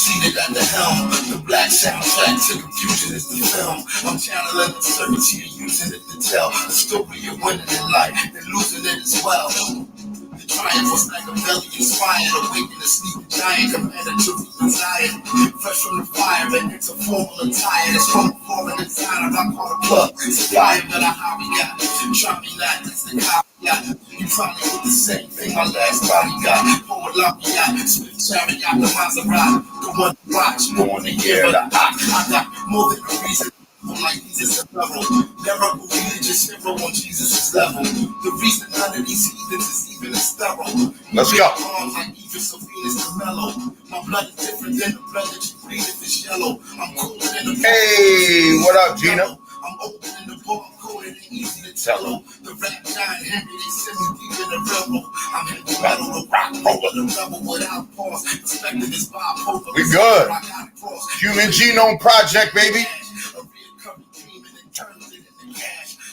seated at the helm. The black soundtrack to confusion is the film. I'm channeling uncertainty and using it to tell the story of winning in life and losing it as well. The triumph was like a belly inspired, awaken the sleeping giant, commander to desire. Fresh from the fire and into formal attire. That's from the falling inside of I call the plug. It's a fire that I hobby got. Try me not, it's the copy. You probably with the same thing my last body got. Poet Lafayette, Swift Chariot, the Maserati. The one to watch, born the year of the I got more than a reason. Like Jesus a level, never go religious hero on Jesus' level. The reason none of these heathens is even a sterile. Let's go. Like Idris of Venus to mellow. My blood is different than the blood that you breathe if it's yellow. I'm cooler than the Hey, what up, Gina? I'm open in the bar, colder and easy to tell. The rap giant Henry, they send me deep in the rebel. I'm heavy metal, the rock roller, the rebel without pause. Perspective is bipolar. We good. Human Genome Project, baby.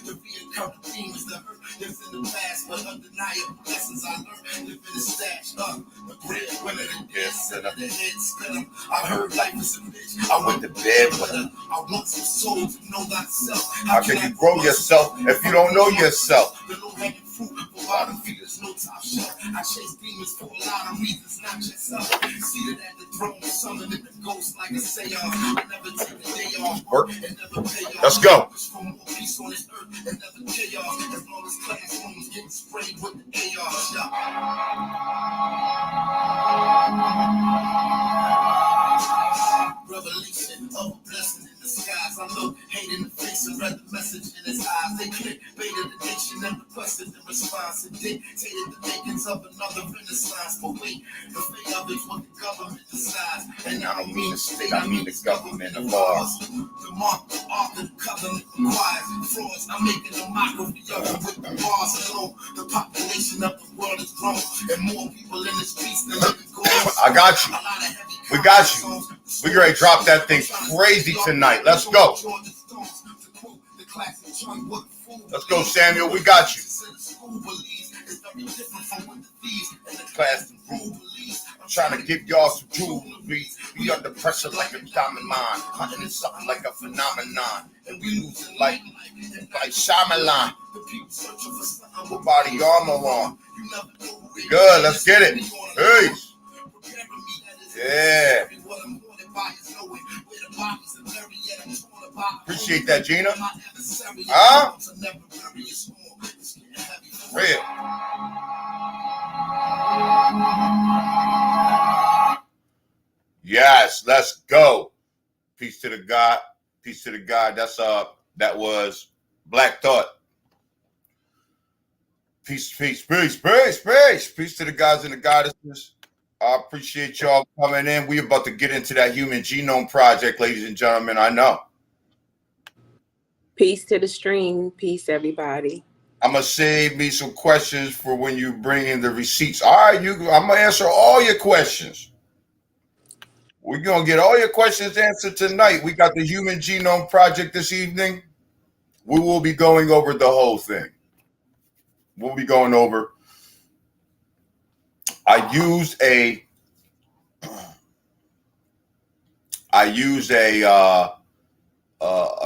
The reoccurring theme is the hurt that's in the past, but undeniable lessons I learned live in the stash. The breadwinner, the dead center, the head spinner. I heard life is a bitch. I went to bed with her. I want some soul to know thyself. How can you grow yourself if you don't know yourself? The low-hanging fruit for bottom feeders, no top shelf. I chase demons for a lot of reasons, not just self. Seated at the throne, summoning the ghost like a seance. I never take a day off work and never pay off. Let's go. For more peace on this earth and never chaos. As long as classrooms getting sprayed with the AR. Revelation of a blessing in disguise. I look hate in the face and read the message in his eyes. They clickbaited the nation and requested the response and dictated the makings of another renaissance. But wait, the fate of it's what the government decides. And I don't mean the state, I mean the government of laws. The mark, the ark, the covenant requires frauds. I'm making a mockery of it with the bars alone. The population of the world has grown, and more people in the streets than living goals. I got you. We got you. We're going to drop that thing crazy tonight. Let's go. Let's go, Samuel. We got you. Class I'm trying to give y'all some jewelry. We under pressure like a diamond mine. Hunting is something like a phenomenon. And we losing like Shyamalan. Put body armor on. Good, let's get it. Peace. Yeah. Appreciate that, Gina. Huh? Real. Yes, let's go. Peace to the God. Peace to the God. That was Black Thought. Peace, peace, peace, peace, peace. Peace to the gods and the goddesses. I appreciate y'all coming in. We're about to get into that Human Genome Project, ladies and gentlemen. I know. Peace to the stream. Peace, everybody. I'm going to save me some questions for when you bring in the receipts. All right, I'm going to answer all your questions. We're going to get all your questions answered tonight. We got the Human Genome Project this evening. We will be going over the whole thing. We'll be going over. I used a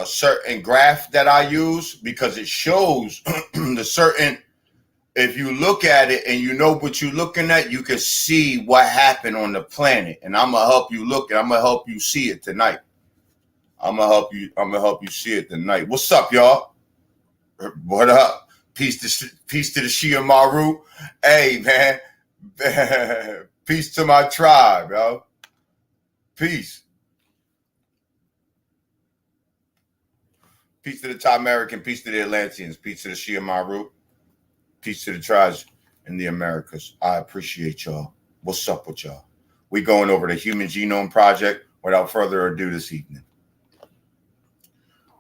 certain graph that I use because it shows the certain, if you look at it and you know what you're looking at, you can see what happened on the planet. And I'm gonna help you look, and I'm gonna help you see it tonight. I'm gonna help you see it tonight. What's up, y'all? What up? Peace to the Shia Maru. Hey, man. Peace to my tribe, yo. Peace. Peace to the Thai American, peace to the Atlanteans, peace to the Shia Maru, peace to the tribes in the Americas. I appreciate y'all. What's up with y'all? We going over the Human Genome Project without further ado this evening.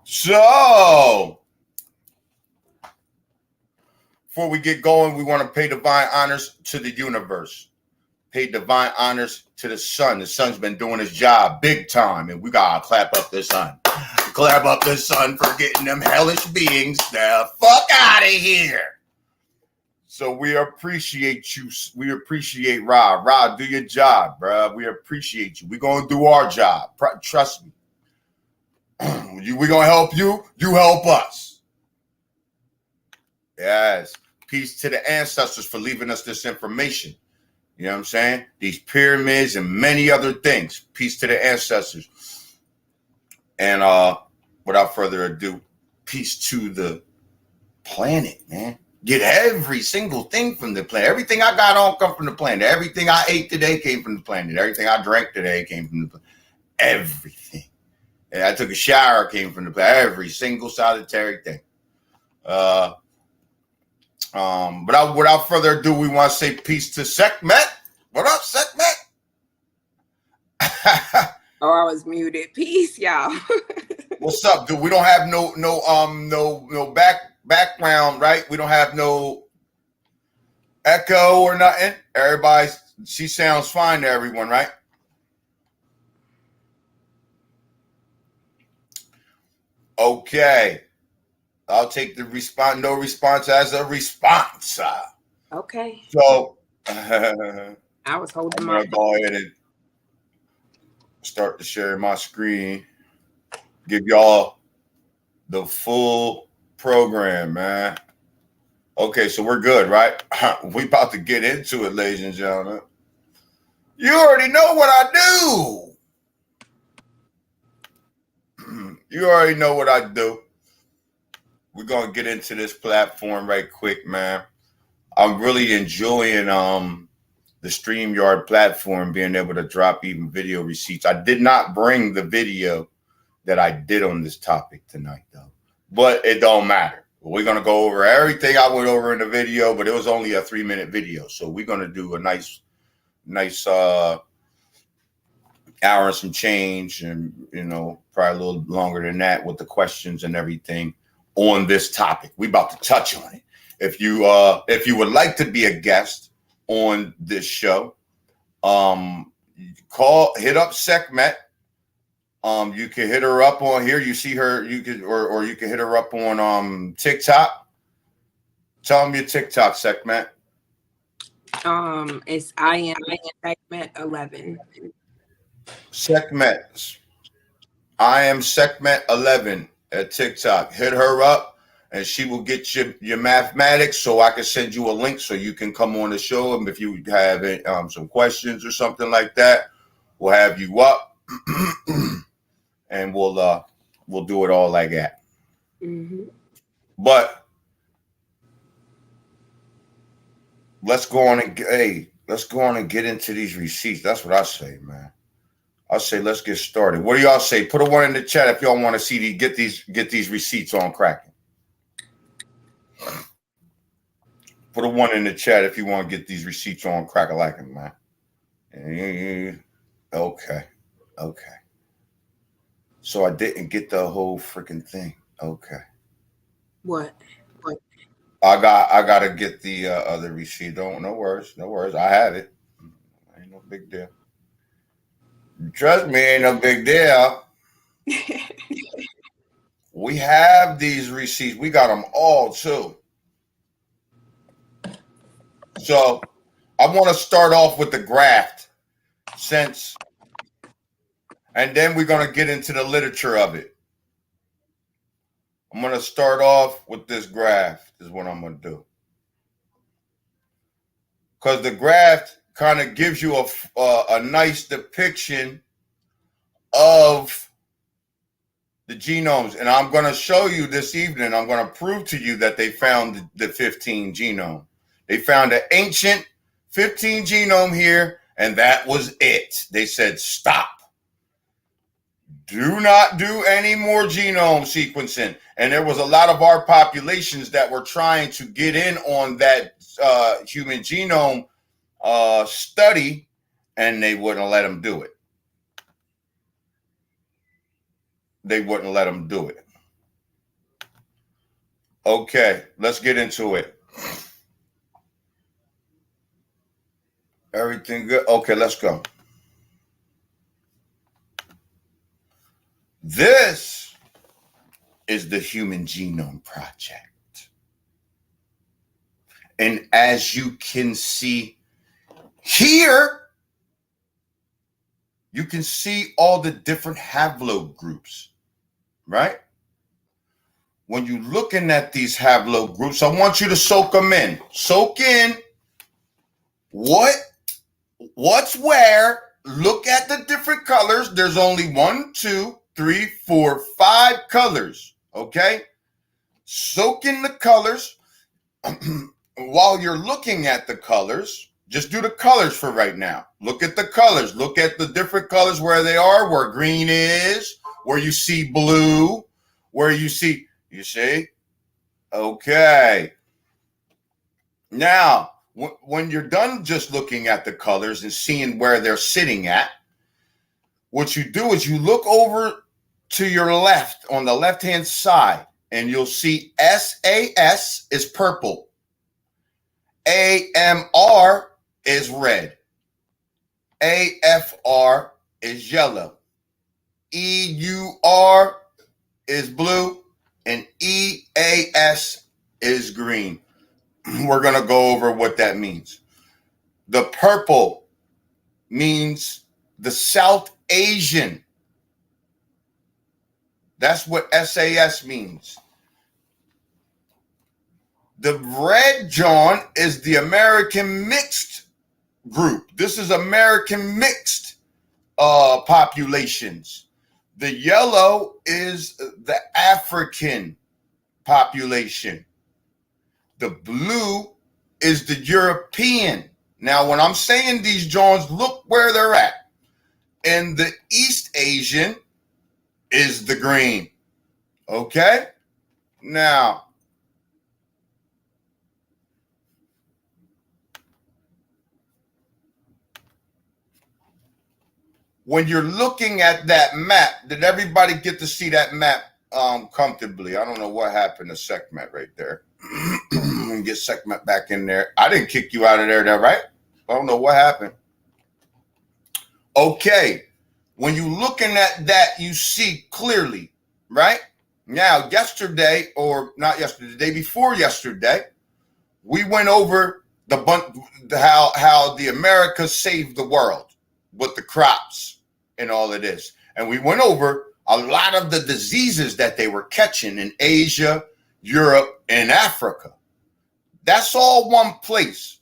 So, before we get going, we want to pay divine honors to the universe. Pay divine honors to the sun. The sun's been doing his job big time, and we got to clap up the sun. Clap up the sun for getting them hellish beings the fuck out of here. So we appreciate you. We appreciate Rob. Rob, do your job, bro. We appreciate you. We're going to do our job. Trust me. We're going to help you. You help us. Yes. Peace to the ancestors for leaving us this information. You know what I'm saying? These pyramids and many other things. Peace to the ancestors. And without further ado, peace to the planet, man. Get every single thing from the planet. Everything I got on come from the planet. Everything I ate today came from the planet. Everything I drank today came from the planet. Everything. And I took a shower came from the planet. Every single solitary thing. But without further ado, we want to say peace to Sekhmet. What up, Sekhmet? Oh, I was muted. Peace, y'all. What's up, dude? We don't have no background, right? We don't have no echo or nothing. She sounds fine to everyone, right? Okay. I'll take the no response as a response. Okay. So I was holding I'm my. gonna go ahead and start to share my screen. Give y'all the full program, man. Okay, so we're good, right? We about to get into it, ladies and gentlemen. You already know what I do. You already know what I do. We're gonna get into this platform right quick, man. I'm really enjoying the StreamYard platform, being able to drop even video receipts. I did not bring the video that I did on this topic tonight, though. But it don't matter. We're going to go over everything I went over in the video, but it was only a 3-minute video. So we're going to do a nice hour and some change, and, probably a little longer than that with the questions and everything on this topic. We about to touch on it. If you would like to be a guest on this show, hit up Sekhmet. You can hit her up on here. You see her, you can, or you can hit her up on TikTok. Tell them your TikTok, Sekhmet. It's I am Sekhmet 11. Sekhmet. I am Sekhmet 11 at TikTok. Hit her up, and she will get your mathematics, so I can send you a link so you can come on the show. And if you have some questions or something like that, we'll have you up. And we'll do it all like that. Mm-hmm. But let's go on and get into these receipts. That's what I say, man. I say let's get started. What do y'all say? Put a 1 in the chat if y'all want to see get these receipts on cracking. Put a 1 in the chat if you want to get these receipts on crack-a-lacking, man. Okay. So I didn't get the whole freaking thing. Okay. What? I got to get the other receipt. No worries. I have it. Ain't no big deal. Trust me, ain't no big deal. We have these receipts. We got them all too. So I want to start off with the graft, and then we're going to get into the literature of it. I'm going to start off with this graft is what I'm going to do. Because the graft kind of gives you a nice depiction of the genomes. And I'm going to show you this evening, I'm going to prove to you that they found the 15 genome. They found an ancient 15 genome here, and that was it. They said, stop. Do not do any more genome sequencing. And there was a lot of our populations that were trying to get in on that human genome study, and they wouldn't let them do it. Okay, let's get into it. Everything good? Okay, let's go. This is the Human Genome Project. And as you can see here, you can see all the different haplogroups, right? When you're looking at these haplogroups, I want you to soak them in. Soak in what's where. Look at the different colors. There's only 1, 2, 3, 4, 5 colors, okay? Soak in the colors. While you're looking at the colors, just do the colors for right now. Look at the colors. Look at the different colors where they are, where green is, where you see blue, where you see, Okay. Now, when you're done just looking at the colors and seeing where they're sitting at, what you do is you look over to your left on the left-hand side, and you'll see SAS is purple. AMR is red. AFR is yellow. EUR is blue. And EAS is green. We're going to go over what that means. The purple means the South Asian. That's what SAS means. The red, John, is the American mixed group. This is American mixed populations. The yellow is the African population. The blue is the European. Now, when I'm saying these, Johns, look where they're at. And the East Asian is the green. Okay? Now, when you're looking at that map, did everybody get to see that map comfortably? I don't know what happened to SecMet right there. Get SecMet back in there. I didn't kick you out of there, right? I don't know what happened. Okay. When you're looking at that, you see clearly, right? Now, yesterday, or not yesterday, the day before yesterday, we went over how the Americas saved the world with the crops and all of this. And we went over a lot of the diseases that they were catching in Asia, Europe, and Africa. That's all one place.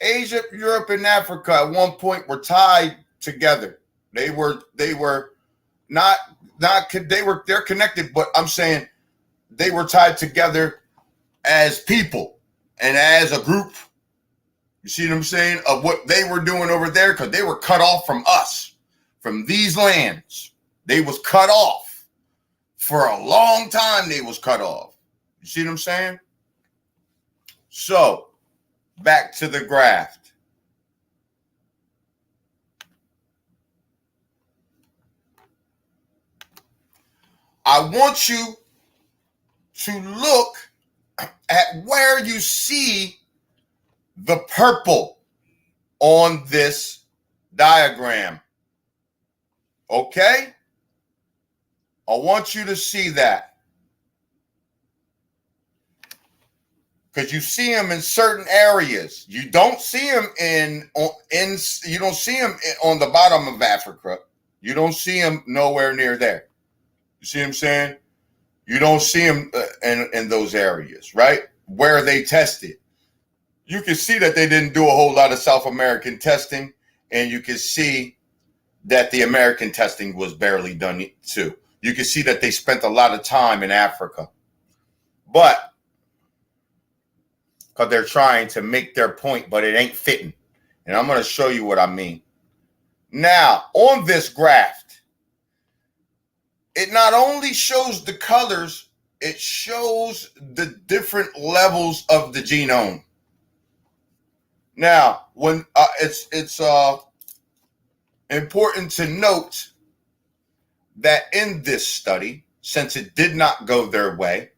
Asia, Europe, and Africa at one point were tied together. They're connected, but I'm saying they were tied together as people and as a group. You see what I'm saying? Of what they were doing over there, because they were cut off from us, from these lands. They was cut off. For a long time, they was cut off. You see what I'm saying? So, back to the graft. I want you to look at where you see the purple on this diagram. Okay? I want you to see that. Because you see them in certain areas. You don't see them you don't see them on the bottom of Africa. You don't see them nowhere near there. You see what I'm saying? You don't see them in those areas, right? Where they tested. You can see that they didn't do a whole lot of South American testing, and you can see that the American testing was barely done too. You can see that they spent a lot of time in Africa. But because they're trying to make their point, but it ain't fitting. And I'm going to show you what I mean. Now, on this graph, it not only shows the colors, it shows the different levels of the genome. Now, when it's important to note that in this study, since it did not go their way,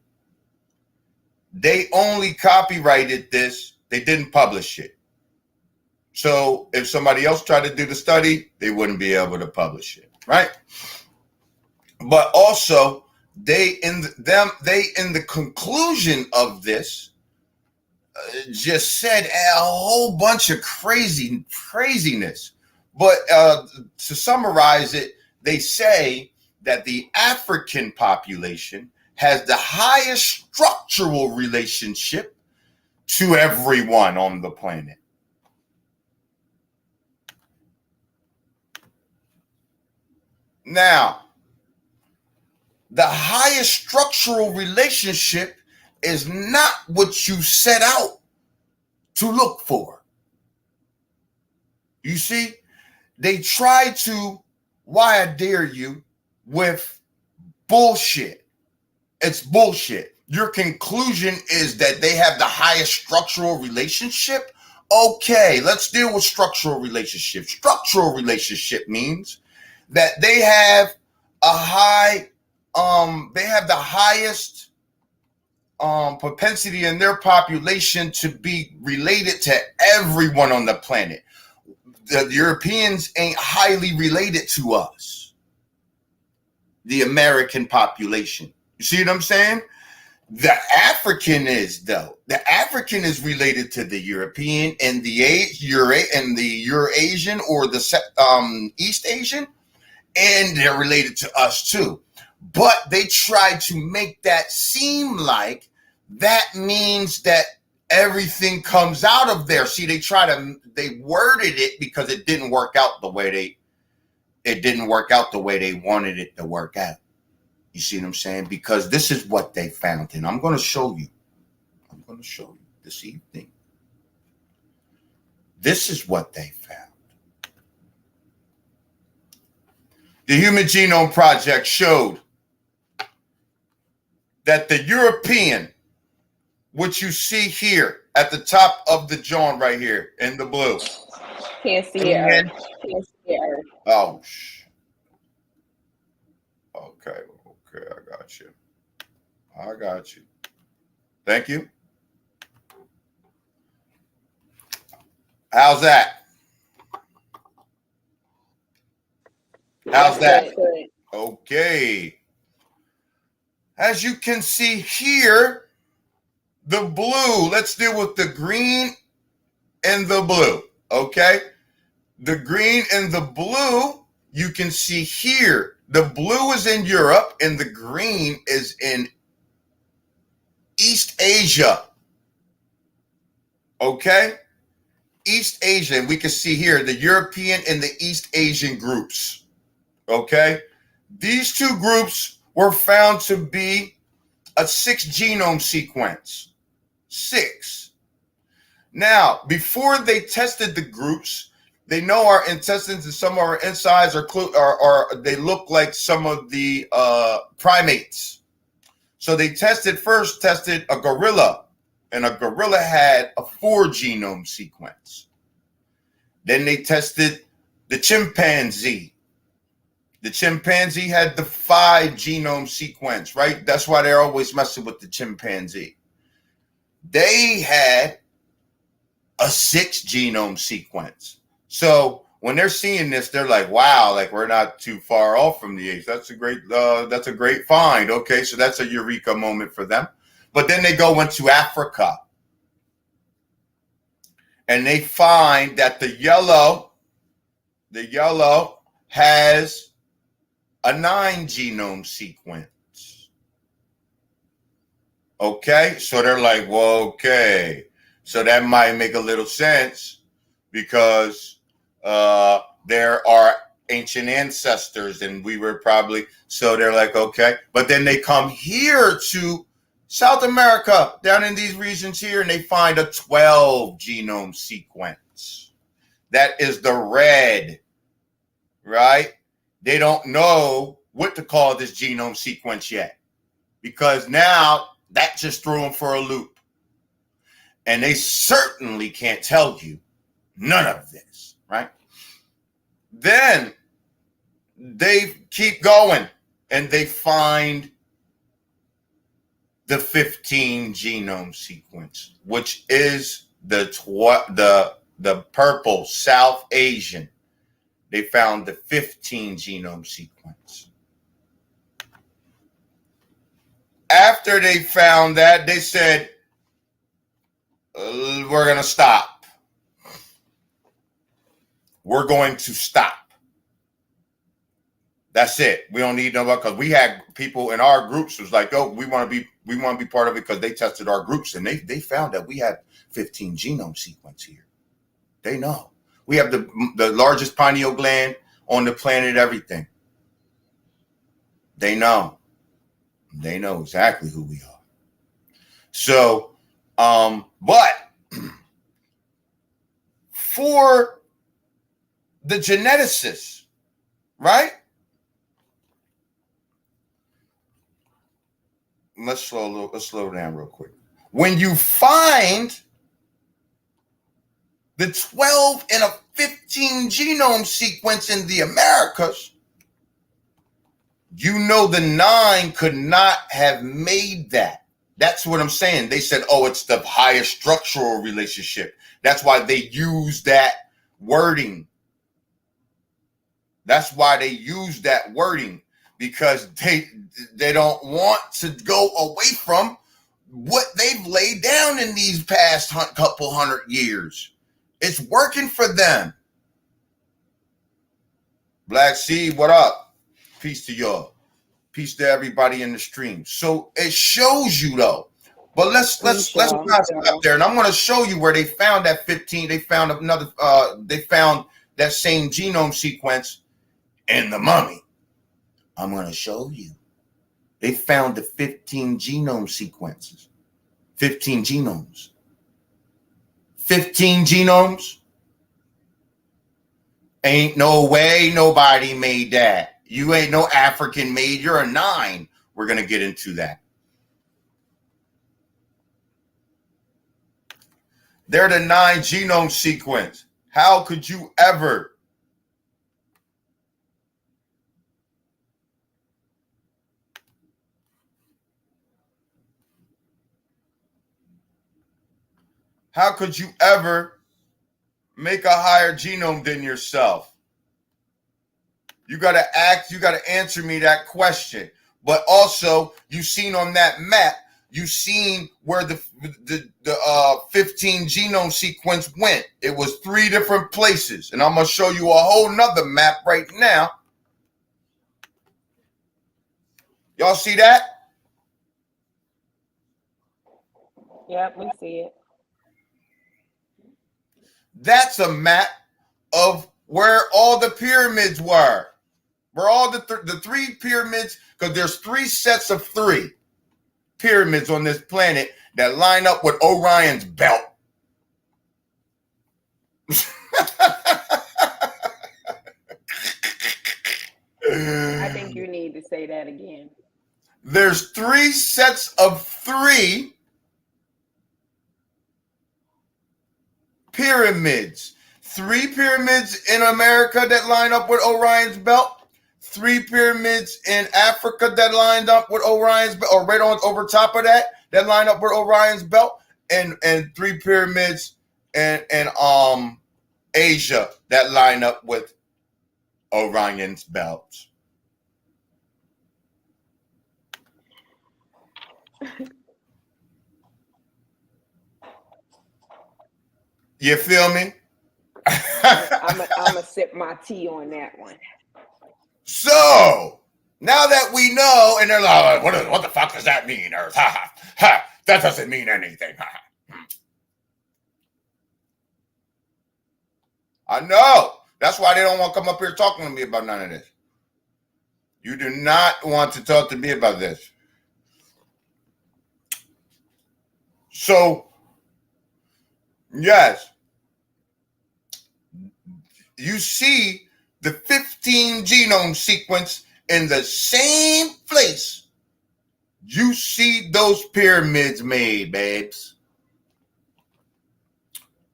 they only copyrighted this. They didn't publish it. So if somebody else tried to do the study, they wouldn't be able to publish it, right? But also, they in the conclusion of this, just said a whole bunch of craziness. But to summarize it, they say that the African population has the highest structural relationship to everyone on the planet. Now, the highest structural relationship is not what you set out to look for. You see, they try to, why I dare you, with bullshit. It's bullshit. Your conclusion is that they have the highest structural relationship? Okay, let's deal with structural relationship. Structural relationship means that they have a high, they have the highest propensity in their population to be related to everyone on the planet. The Europeans ain't highly related to us, the American population. You see what I'm saying? The African is, though. The African is related to the European and the Eurasian or the East Asian, and they're related to us too. But they try to make that seem like that means that everything comes out of there. See, they worded it because it didn't work out the way they wanted it to work out. You see what I'm saying? Because this is what they found, and I'm going to show you this evening. This is what they found. The Human Genome Project showed that the European, which you see here at the top of the John right here in the blue. Can't see it. Can't see it. Oh, okay, I got you. Thank you. How's that? How's that? Okay. As you can see here, the blue, let's deal with the green and the blue, okay? The green and the blue, you can see here, the blue is in Europe and the green is in East Asia, okay? East Asia, and we can see here the European and the East Asian groups, okay? These two groups were found to be a 6 genome sequence. 6. Now, before they tested the groups, they know our intestines and some of our insides are they look like some of the primates. So they tested a gorilla, and a gorilla had a 4 genome sequence. Then they tested the chimpanzee. The chimpanzee had the 5 genome sequence, right? That's why they're always messing with the chimpanzee. They had a 6 genome sequence. So when they're seeing this, they're like, wow, like we're not too far off from the apes. That's a great find. Okay, so that's a eureka moment for them. But then they go into Africa and they find that the yellow has a 9 genome sequence. Okay, so they're like, well, okay, so that might make a little sense because there are ancient ancestors and we were probably, so they're like, okay, but then they come here to South America, down in these regions here, and they find a 12 genome sequence. That is the red, right? They don't know what to call this genome sequence yet because now that just threw them for a loop. And they certainly can't tell you none of this, right? Then they keep going and they find the 15 genome sequence, which is the purple South Asian. They found the 15 genome sequence. After they found that, they said, we're going to stop. We're going to stop. That's it. We don't need nobody, because we had people in our groups who was like, oh, we want to be part of it, because they tested our groups and they found that we had 15 genome sequence here. They know. We have the largest pineal gland on the planet, everything. They know. They know exactly who we are. So, but for the geneticists, right? Let's slow down real quick. When you find the 12 and a 15 genome sequence in the Americas, you know the 9 could not have made that. That's what I'm saying. They said, oh, it's the highest structural relationship. That's why they use that wording. That's why they use that wording, because they don't want to go away from what they've laid down in these past couple hundred years. It's working for them. Black Seed, what up? Peace to y'all. Peace to everybody in the stream. So it shows you though. But let's not stop there. And I'm going to show you where they found that 15. They found they found that same genome sequence in the mummy. I'm going to show you. They found the 15 genome sequences. 15 genomes. 15 genomes? Ain't no way nobody made that. You ain't no African made. You're a 9. We're going to get into that. They're the 9 genome sequence. How could you ever? How could you ever make a higher genome than yourself? You got to answer me that question. But also, you seen on that map, you seen where the 15 genome sequence went. It was 3 different places. And I'm going to show you a whole nother map right now. Y'all see that? Yep, we see it. That's a map of where all the pyramids were. Where all the 3 pyramids, because there's 3 sets of 3 pyramids on this planet that line up with Orion's belt. I think you need to say that again. There's 3 sets of 3 pyramids. 3 pyramids in America that line up with Orion's belt. 3 pyramids in Africa that lined up with Orion's belt, or right on over top of that line up with Orion's belt, and 3 pyramids in Asia that line up with Orion's belt. You feel me? I'm gonna sip my tea on that one. So now that we know, and they're like, what the fuck does that mean, Earth? Ha ha ha! That doesn't mean anything. Ha ha. I know. That's why they don't want to come up here talking to me about none of this. You do not want to talk to me about this. So, yes, you see the 15 genome sequence in the same place you see those pyramids made, babes.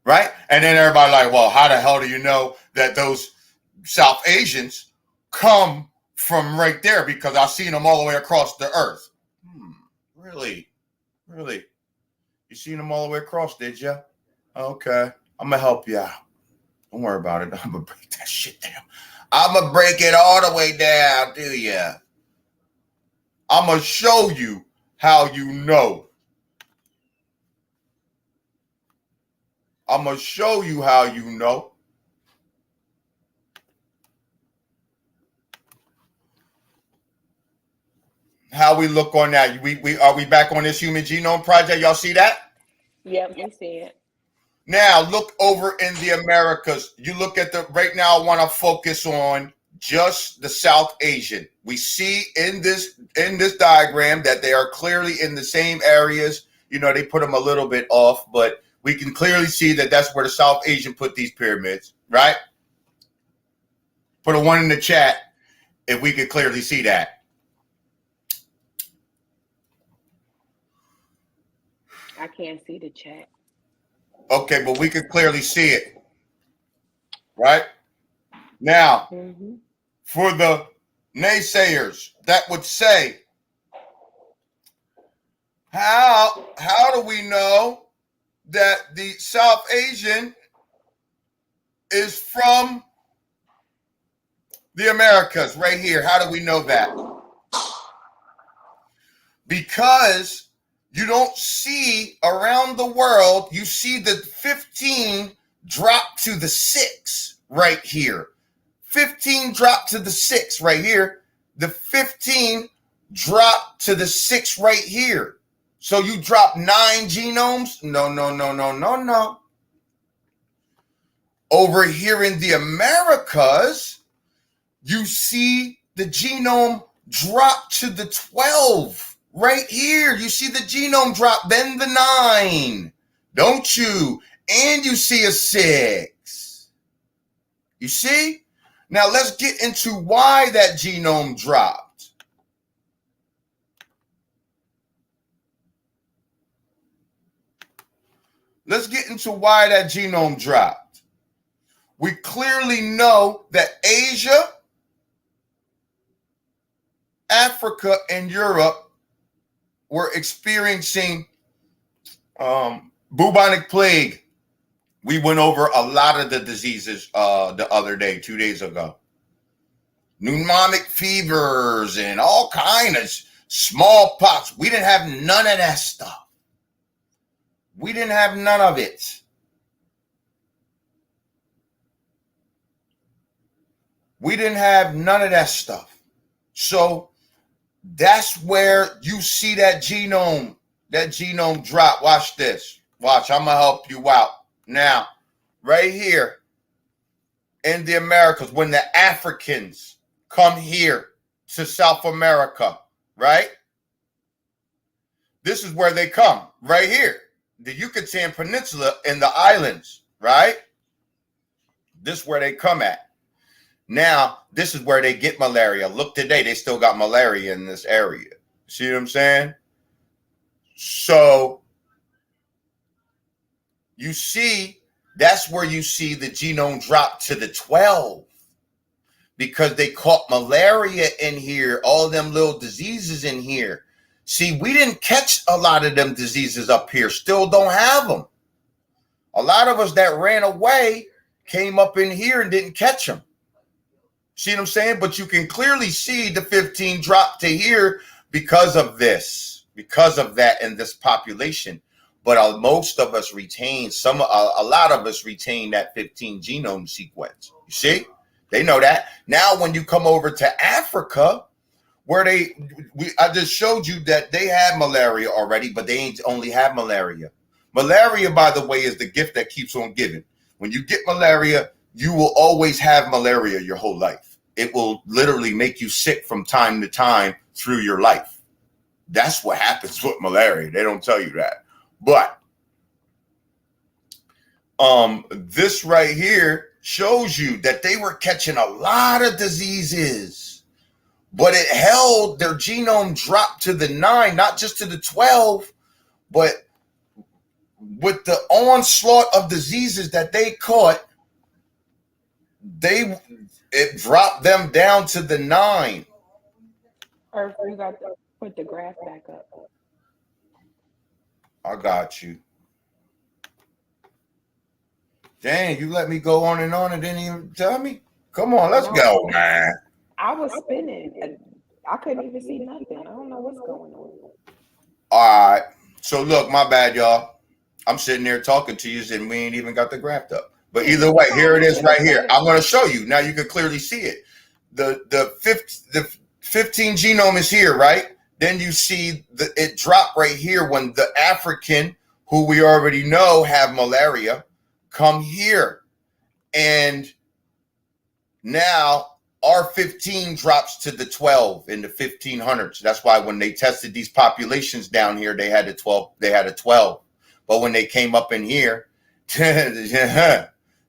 Right? And then everybody like, well, how the hell do you know that those South Asians come from right there? Because I've seen them all the way across the earth. Really? Really? You seen them all the way across, did you? Okay. I'm going to help you out. Don't worry about it. I'm going to break that shit down. I'm going to break it all the way down, do ya? I'm going to show you how you know. I'm going to show you how you know. How we look on that. Are we back on this Human Genome Project? Y'all see that? Yep, we see it. Now look over in the Americas. You look at right now, I want to focus on just the South Asian. We see in this diagram that they are clearly in the same areas. You know, they put them a little bit off, but we can clearly see that that's where the South Asian put these pyramids, right? Put a 1 in the chat if we could clearly see that. I can't see the chat. Okay, but we could clearly see it, right? Now, for the naysayers that would say, how do we know that the South Asian is from the Americas right here? How do we know that? Because you don't see around the world, you see the 15 drop to the 6 right here. 15 drop to the 6 right here. The 15 drop to the 6 right here. So you drop 9 genomes? No. Over here in the Americas, you see the genome drop to the 12. Right here, you see the genome drop, then the 9, don't you? And you see a 6. You see? Now let's get into why that genome dropped. Let's get into why that genome dropped. We clearly know that Asia, Africa, and Europe were experiencing bubonic plague. We went over a lot of the diseases the other day, 2 days ago. Pneumonic fevers and all kinds of smallpox. We didn't have none of that stuff. We didn't have none of it. We didn't have none of that stuff. So that's where you see that genome drop. Watch this. Watch, I'm going to help you out. Now, right here in the Americas, when the Africans come here to South America, right? This is where they come, right here. The Yucatan Peninsula and the islands, right? This is where they come at. Now, this is where they get malaria. Look today, they still got malaria in this area. See what I'm saying? So, you see, that's where you see the genome drop to the 12. Because they caught malaria in here, all them little diseases in here. See, we didn't catch a lot of them diseases up here. Still don't have them. A lot of us that ran away came up in here and didn't catch them. See what I'm saying? But you can clearly see the 15 drop to here because of this, because of that in this population. But most of us retain a lot of us retain that 15 genome sequence. You see? They know that. Now, when you come over to Africa, where I just showed you that they had malaria already, but they ain't only have malaria. Malaria, by the way, is the gift that keeps on giving. When you get malaria, you will always have malaria your whole life. It will literally make you sick from time to time through your life. That's what happens with malaria. They don't tell you that. But this right here shows you that they were catching a lot of diseases, but it held their genome dropped to the 9, not just to the 12, but with the onslaught of diseases that they caught, it dropped them down to the 9. Earth, you got to put the graph back up. I got you. Dang, you let me go on and didn't even tell me? Come on, let's go, man. I was spinning. I couldn't even see nothing. I don't know what's going on. All right. So look, my bad, y'all. I'm sitting there talking to you and we ain't even got the graph up. But either way, here it is right here. I'm going to show you. Now you can clearly see it. The 15 genome is here, right? Then you see it drop right here when the African, who we already know have malaria, come here. And now R15 drops to the 12 in the 1500s. That's why when they tested these populations down here, they had a 12. But when they came up in here,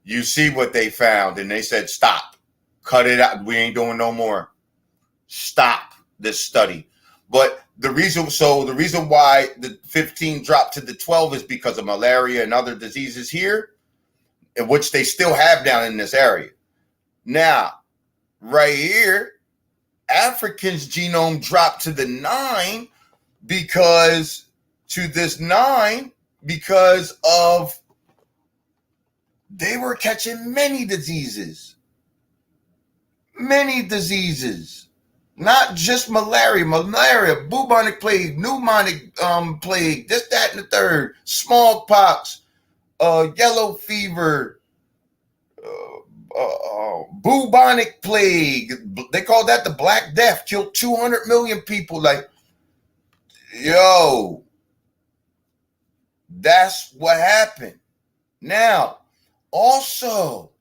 you see what they found. And they said, stop, cut it out. We ain't doing no more. Stop this study. But the reason why the 15 dropped to the 12 is because of malaria and other diseases here, in which they still have down in this area. Now, right here, African's genome dropped to the 9 because of they were catching many diseases. Not just malaria, bubonic plague, pneumonic plague, this, that, and the third, smallpox, yellow fever, bubonic plague. They call that the Black Death. Killed 200 million people. Like, yo, that's what happened. Now, also,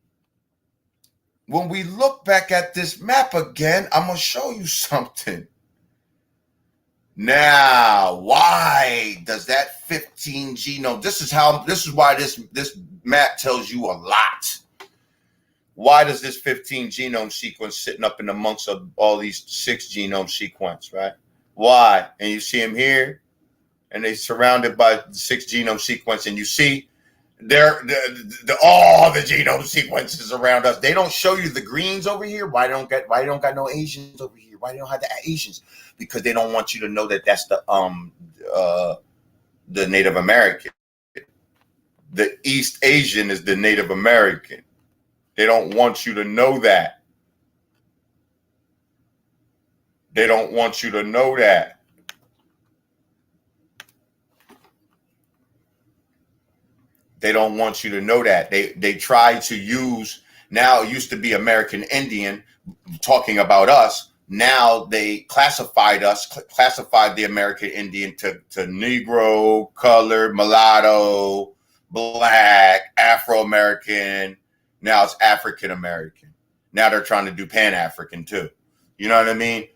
when we look back at this map again, I'm going to show you something. Now, why does that 15 genome? This is why this map tells you a lot. Why does this 15 genome sequence sitting up in amongst of all these 6 genome sequence, right? Why? And you see them here, and they're surrounded by the 6 genome sequence, and you see all the genome sequences around us. They don't show you the greens over here. Why don't got no Asians over here? Why they don't have the Asians? Because they don't want you to know that that's the Native American. The East Asian is the Native American. They don't want you to know that. They don't want you to know that. They don't want you to know that. They try to use, now it used to be American Indian talking about us. Now they classified the American Indian to Negro, colored, mulatto, black, Afro-American. Now it's African American. Now they're trying to do Pan-African too. You know what I mean?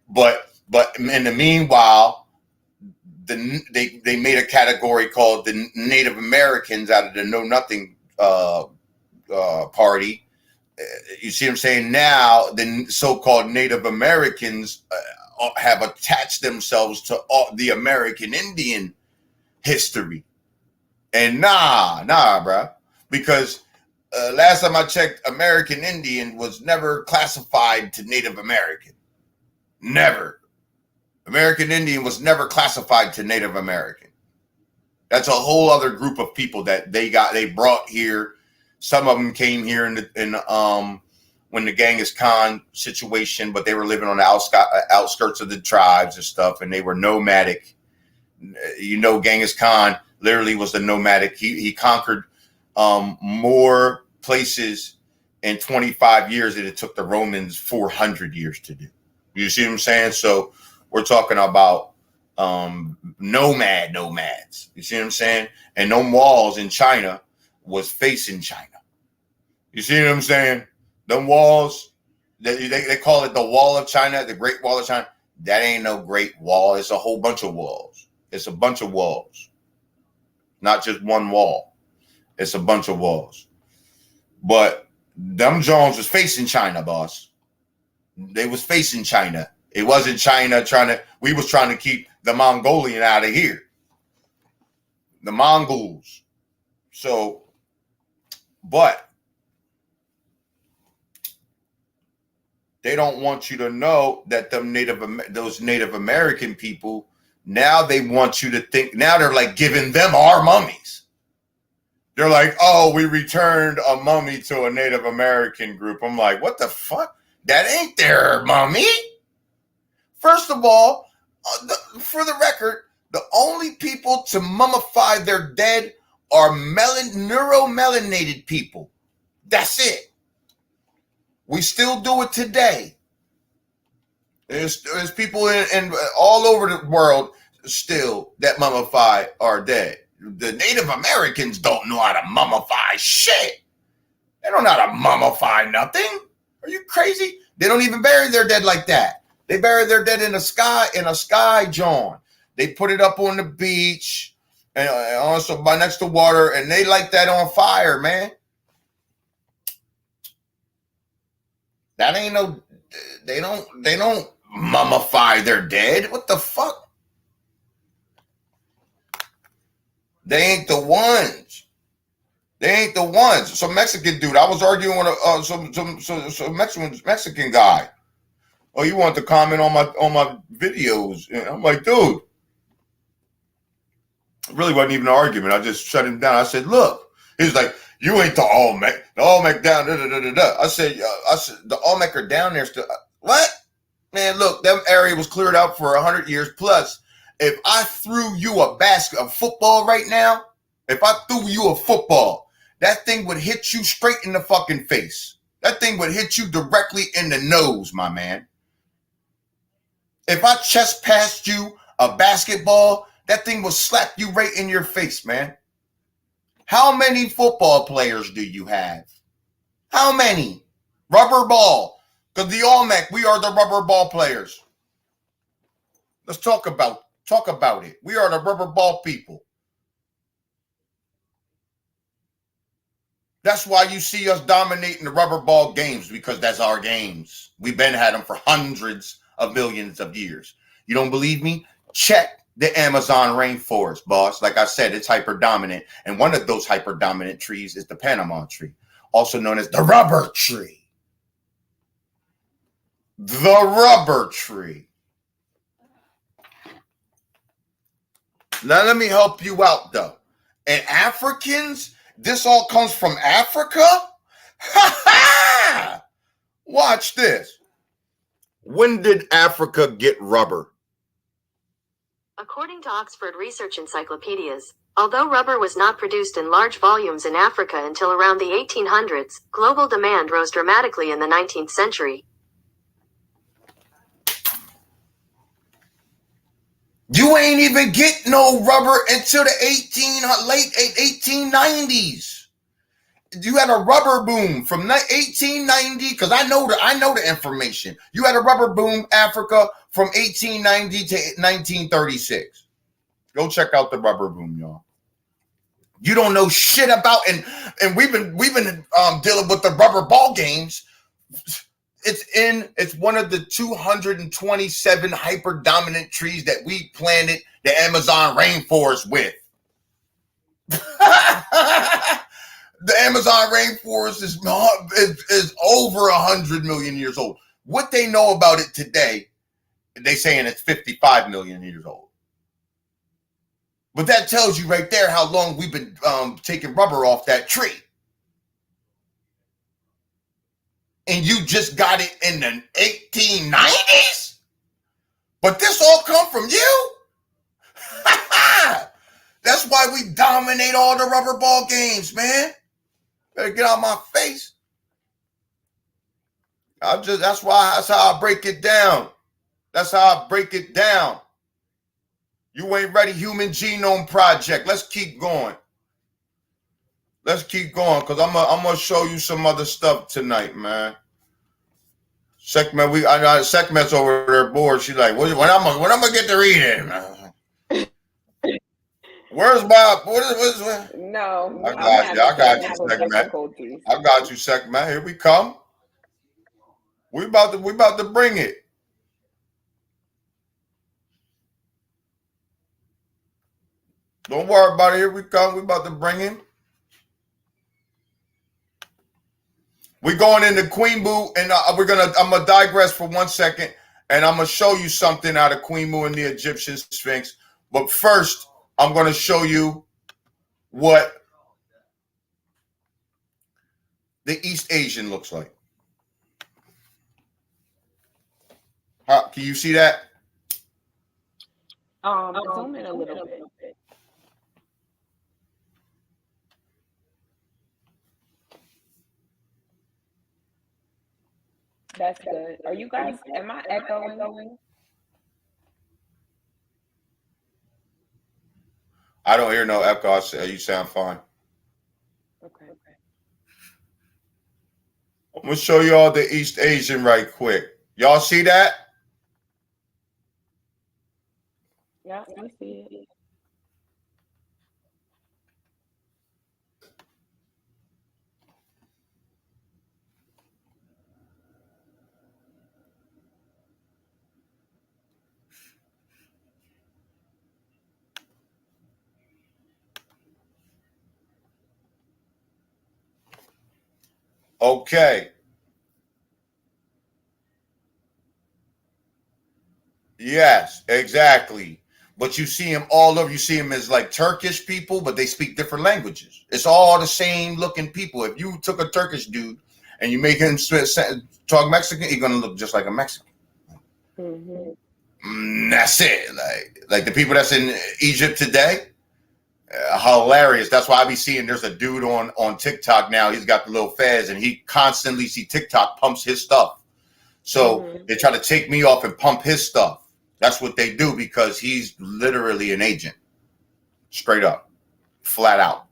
But in the meanwhile, they made a category called the Native Americans out of the Know Nothing party. You see what I'm saying? Now the so-called Native Americans have attached themselves to the American Indian history. And nah, bro. Because last time I checked, American Indian was never classified to Native American. Never. American Indian was never classified to Native American. That's a whole other group of people that they brought here. Some of them came here in when the Genghis Khan situation, but they were living on the outskirts of the tribes and stuff, and they were nomadic. You know, Genghis Khan literally was the nomadic. He conquered more places in 25 years than it took the Romans 400 years to do. You see what I'm saying? So we're talking about nomads. You see what I'm saying? And them walls in China was facing China. You see what I'm saying? Them walls, they call it the Wall of China, the Great Wall of China. That ain't no great wall. It's a whole bunch of walls. It's a bunch of walls. Not just one wall. It's a bunch of walls. But them Jones was facing China, boss. They was facing China. It wasn't China we was trying to keep the Mongolian out of here. The Mongols. So, but they don't want you to know that those Native American people, now they want you to think, now they're like giving them our mummies. They're like, oh, we returned a mummy to a Native American group. I'm like, what the fuck? That ain't their mummy. First of all, for the record, the only people to mummify their dead are neuromelanated people. That's it. We still do it today. There's people in all over the world still that mummify are dead. The Native Americans don't know how to mummify shit. They don't know how to mummify nothing. Are you crazy? They don't even bury their dead like that. They bury their dead in a sky, John. They put it up on the beach and also by next to water, and they light that on fire, man. That ain't no. They don't mummify their dead. What the fuck? They ain't the ones. They ain't the ones. Some Mexican dude. I was arguing with some Mexican guy. Oh, you want to comment on my videos? And I'm like, dude. It really wasn't even an argument. I just shut him down. I said, look. He's like, you ain't the Olmec. The Olmec down. Da, da, da, da, da. I said, the Olmec are down there still. What? Man, look, that area was cleared out for 100 years plus. If I threw you a football right now, if I threw you a football, that thing would hit you straight in the fucking face. That thing would hit you directly in the nose, my man. If I chest passed you a basketball, that thing will slap you right in your face, man. How many football players do you have? How many? Rubber ball. Because the Olmec, we are the rubber ball players. Let's talk about it. We are the rubber ball people. That's why you see us dominating the rubber ball games, because that's our games. We've been had them for hundreds of millions of years. You don't believe me? Check the Amazon rainforest, boss. Like I said, it's hyper dominant. And one of those hyper dominant trees is the Panama tree, also known as the rubber tree. The rubber tree. Now, let me help you out, though. And Africans, this all comes from Africa? Ha ha! Watch this. When did Africa get rubber? According to Oxford Research Encyclopedias, although rubber was not produced in large volumes in Africa until around the 1800s, global demand rose dramatically in the 19th century. You ain't even get no rubber until the late 1890s. You had a rubber boom from 1890, because I know the information. You had a rubber boom, Africa, from 1890 to 1936. Go check out the rubber boom, y'all. You don't know shit about, and we've been dealing with the rubber ball games. It's one of the 227 hyper dominant trees that we planted the Amazon rainforest with. The Amazon rainforest is over 100 million years old. What they know about it today, they saying it's 55 million years old. But that tells you right there how long we've been taking rubber off that tree. And you just got it in the 1890s? But this all come from you? That's why we dominate all the rubber ball games, man. Better get out of my face. That's how I break it down. That's how I break it down. You ain't ready, Human Genome Project. Let's keep going. Let's keep going, because I'm gonna show you some other stuff tonight, man. Sekhmet's over there bored. She's like, when I'm gonna get to read it, man? Where's Bob? No, I got you, Sekhmet. I got you, Sekhmet. Here we come. We about to bring it. Don't worry about it. Here we come. We about to bring him. We're going into Queen Boo, and I'm gonna digress for 1 second, and I'm gonna show you something out of Queen Boo and the Egyptian Sphinx. But first, I'm gonna show you what the East Asian looks like. Can you see that? Zoom in a little bit. That's good. Are you guys, am I echoing? I don't hear no echo. You sound fine. Okay. I'm gonna show you all the East Asian right quick. Y'all see that? Yeah, we see it. Okay. Yes, exactly. But you see them all over. You see them as like Turkish people, but they speak different languages. It's all the same looking people. If you took a Turkish dude and you make him talk Mexican, he's gonna look just like a Mexican. That's it. Like the people that's in Egypt today, hilarious. That's why I be seeing there's a dude on TikTok now. He's got the little fez, and he constantly see TikTok pumps his stuff. So they try to take me off and pump his stuff. That's what they do because he's literally an agent, straight up, flat out.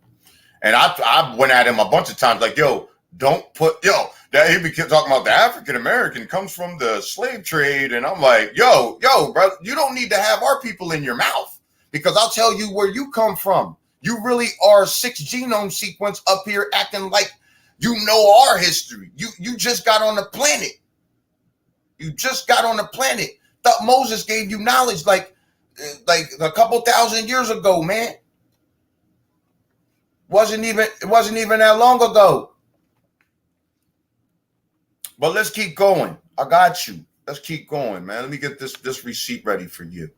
And I went at him a bunch of times, like, yo, don't put that he be talking about the African American comes from the slave trade, and I'm like, yo, bro, you don't need to have our people in your mouth because I'll tell you where you come from. You really are 6 genome sequence up here acting like you know our history. You just got on the planet. You just got on the planet. Thought Moses gave you knowledge like a couple thousand years ago, man. It wasn't even that long ago. But let's keep going. I got you. Let's keep going, man. Let me get this receipt ready for you.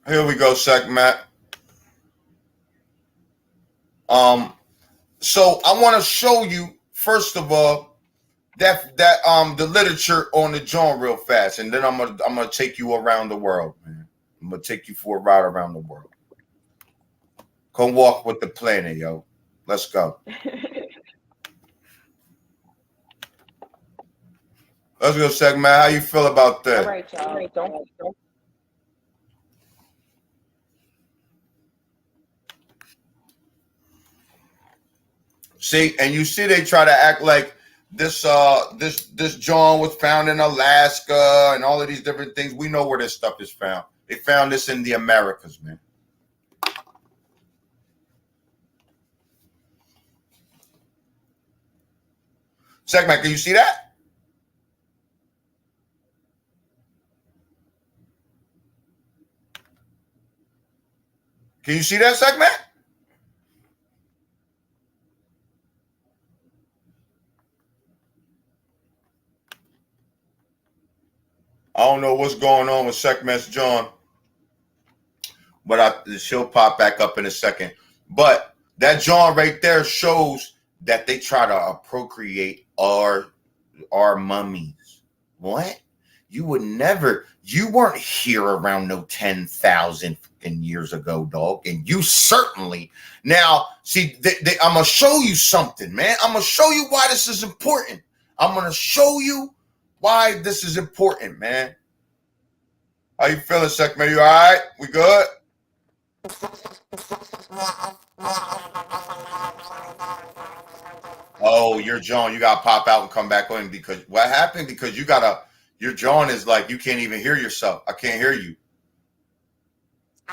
Here we go, Matt. So I want to show you first of all that the literature on the John real fast, and then I'm gonna take you around the world, man. I'm gonna take you for a ride around the world. Come walk with the planet, yo. Let's go. Let's go, Segment. How you feel about that? All right, y'all. Don't. See, and you see they try to act like this John was found in Alaska and all of these different things. We know where this stuff is found. They found this in the Americas, man. Segment, can you see that? Can you see that, Segment? I don't know what's going on with Segment's John, but she'll pop back up in a second. But that John right there shows that they try to appropriate our mummies. What? You weren't here around no 10,000 years ago, dog. And you certainly, now, see, I'm going to show you something, man. I'm going to show you why this is important. I'm going to show you why this is important, man. How you feeling, Segment? You all right? We good? Oh, your John, you got to pop out and come back in because what happened? Because your John is like, you can't even hear yourself. I can't hear you.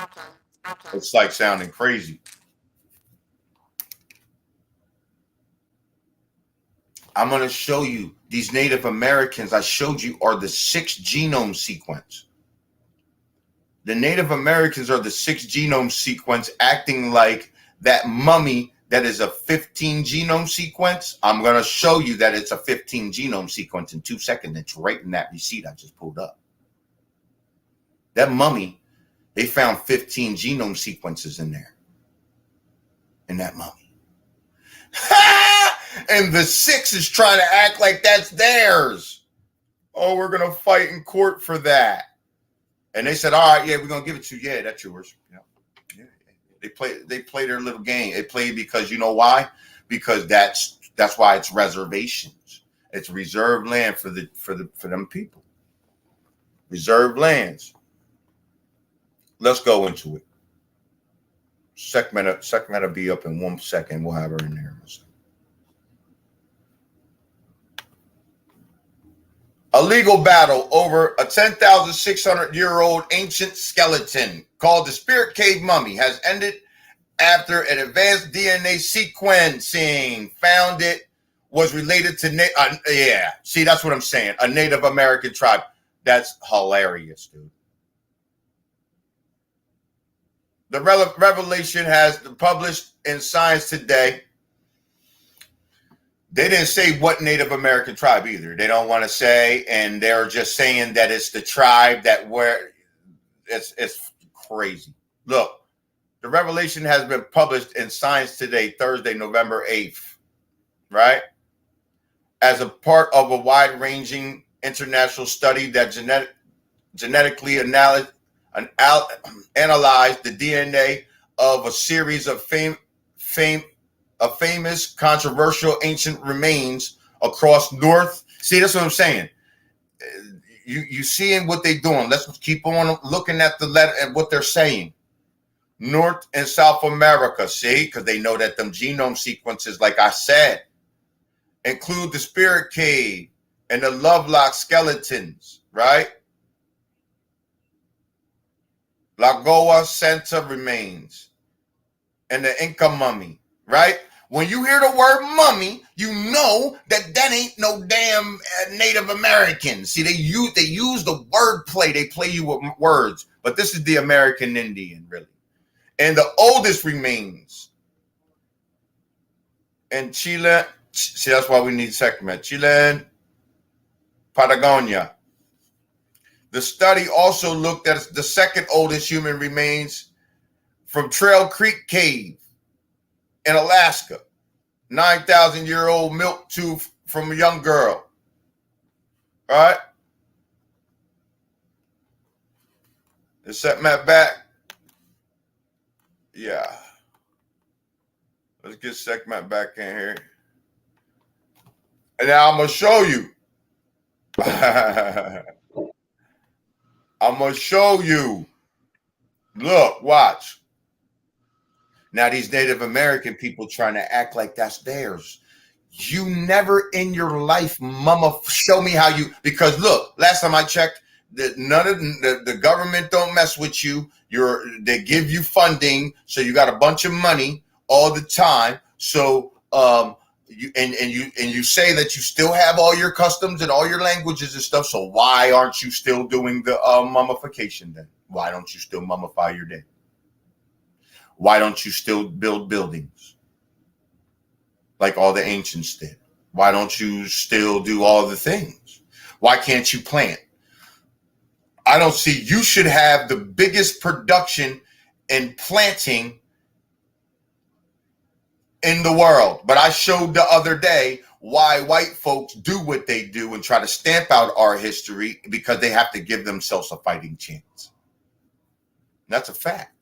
Okay. It's like sounding crazy. I'm going to show you these Native Americans I showed you are the 6 genome sequence. The Native Americans are the 6 genome sequence acting like that mummy that is a 15 genome sequence. I'm going to show you that it's a 15 genome sequence in 2 seconds. It's right in that receipt I just pulled up. That mummy, they found 15 genome sequences in there. In that mummy. And the 6 is trying to act like that's theirs. Oh, we're going to fight in court for that. And they said, all right, yeah, we're gonna give it to you. Yeah, that's yours. Yeah. Yeah. They play their little game. They play because you know why? Because that's why it's reservations. It's reserved land for them people. Reserved lands. Let's go into it. Segment will be up in 1 second. We'll have her in there. A legal battle over a 10,600-year-old ancient skeleton called the Spirit Cave Mummy has ended after an advanced DNA sequencing found it was related to yeah. See, that's what I'm saying. A Native American tribe. That's hilarious, dude. The revelation has been published in Science Today. They didn't say what Native American tribe either. They don't want to say, and they're just saying that it's the tribe that where it's crazy. Look, the revelation has been published in Science Today, Thursday, November 8th, right? As a part of a wide-ranging international study that genetically analyzed the DNA of a series of famous controversial ancient remains across North. See, that's what I'm saying. You seeing what they're doing. Let's keep on looking at the letter and what they're saying. North and South America, see, because they know that them genome sequences, like I said, include the Spirit Cave and the Lovelock skeletons, right? Lagoa Santa remains and the Inca mummy, right? When you hear the word mummy, you know that ain't no damn Native American. See, they use the word play. They play you with words, but this is the American Indian, really. And the oldest remains in Chile. See, that's why we need segment. Chile and Patagonia. The study also looked at the second oldest human remains from Trail Creek Cave in Alaska. 9,000-year-old milk tooth from a young girl. All right. Is segment back? Yeah. Let's get segment back in here. And now I'm going to show you. I'm going to show you. Look, watch. Now these Native American people trying to act like that's theirs. You never in your life, mama, show me how you, because look, last time I checked, that none of the government don't mess with you. They give you funding, so you got a bunch of money all the time. So you say that you still have all your customs and all your languages and stuff. So why aren't you still doing the mummification then? Why don't you still mummify your dead? Why don't you still build buildings like all the ancients did? Why don't you still do all the things? Why can't you plant? I don't see. You should have the biggest production in planting in the world. But I showed the other day why white folks do what they do and try to stamp out our history, because they have to give themselves a fighting chance. That's a fact.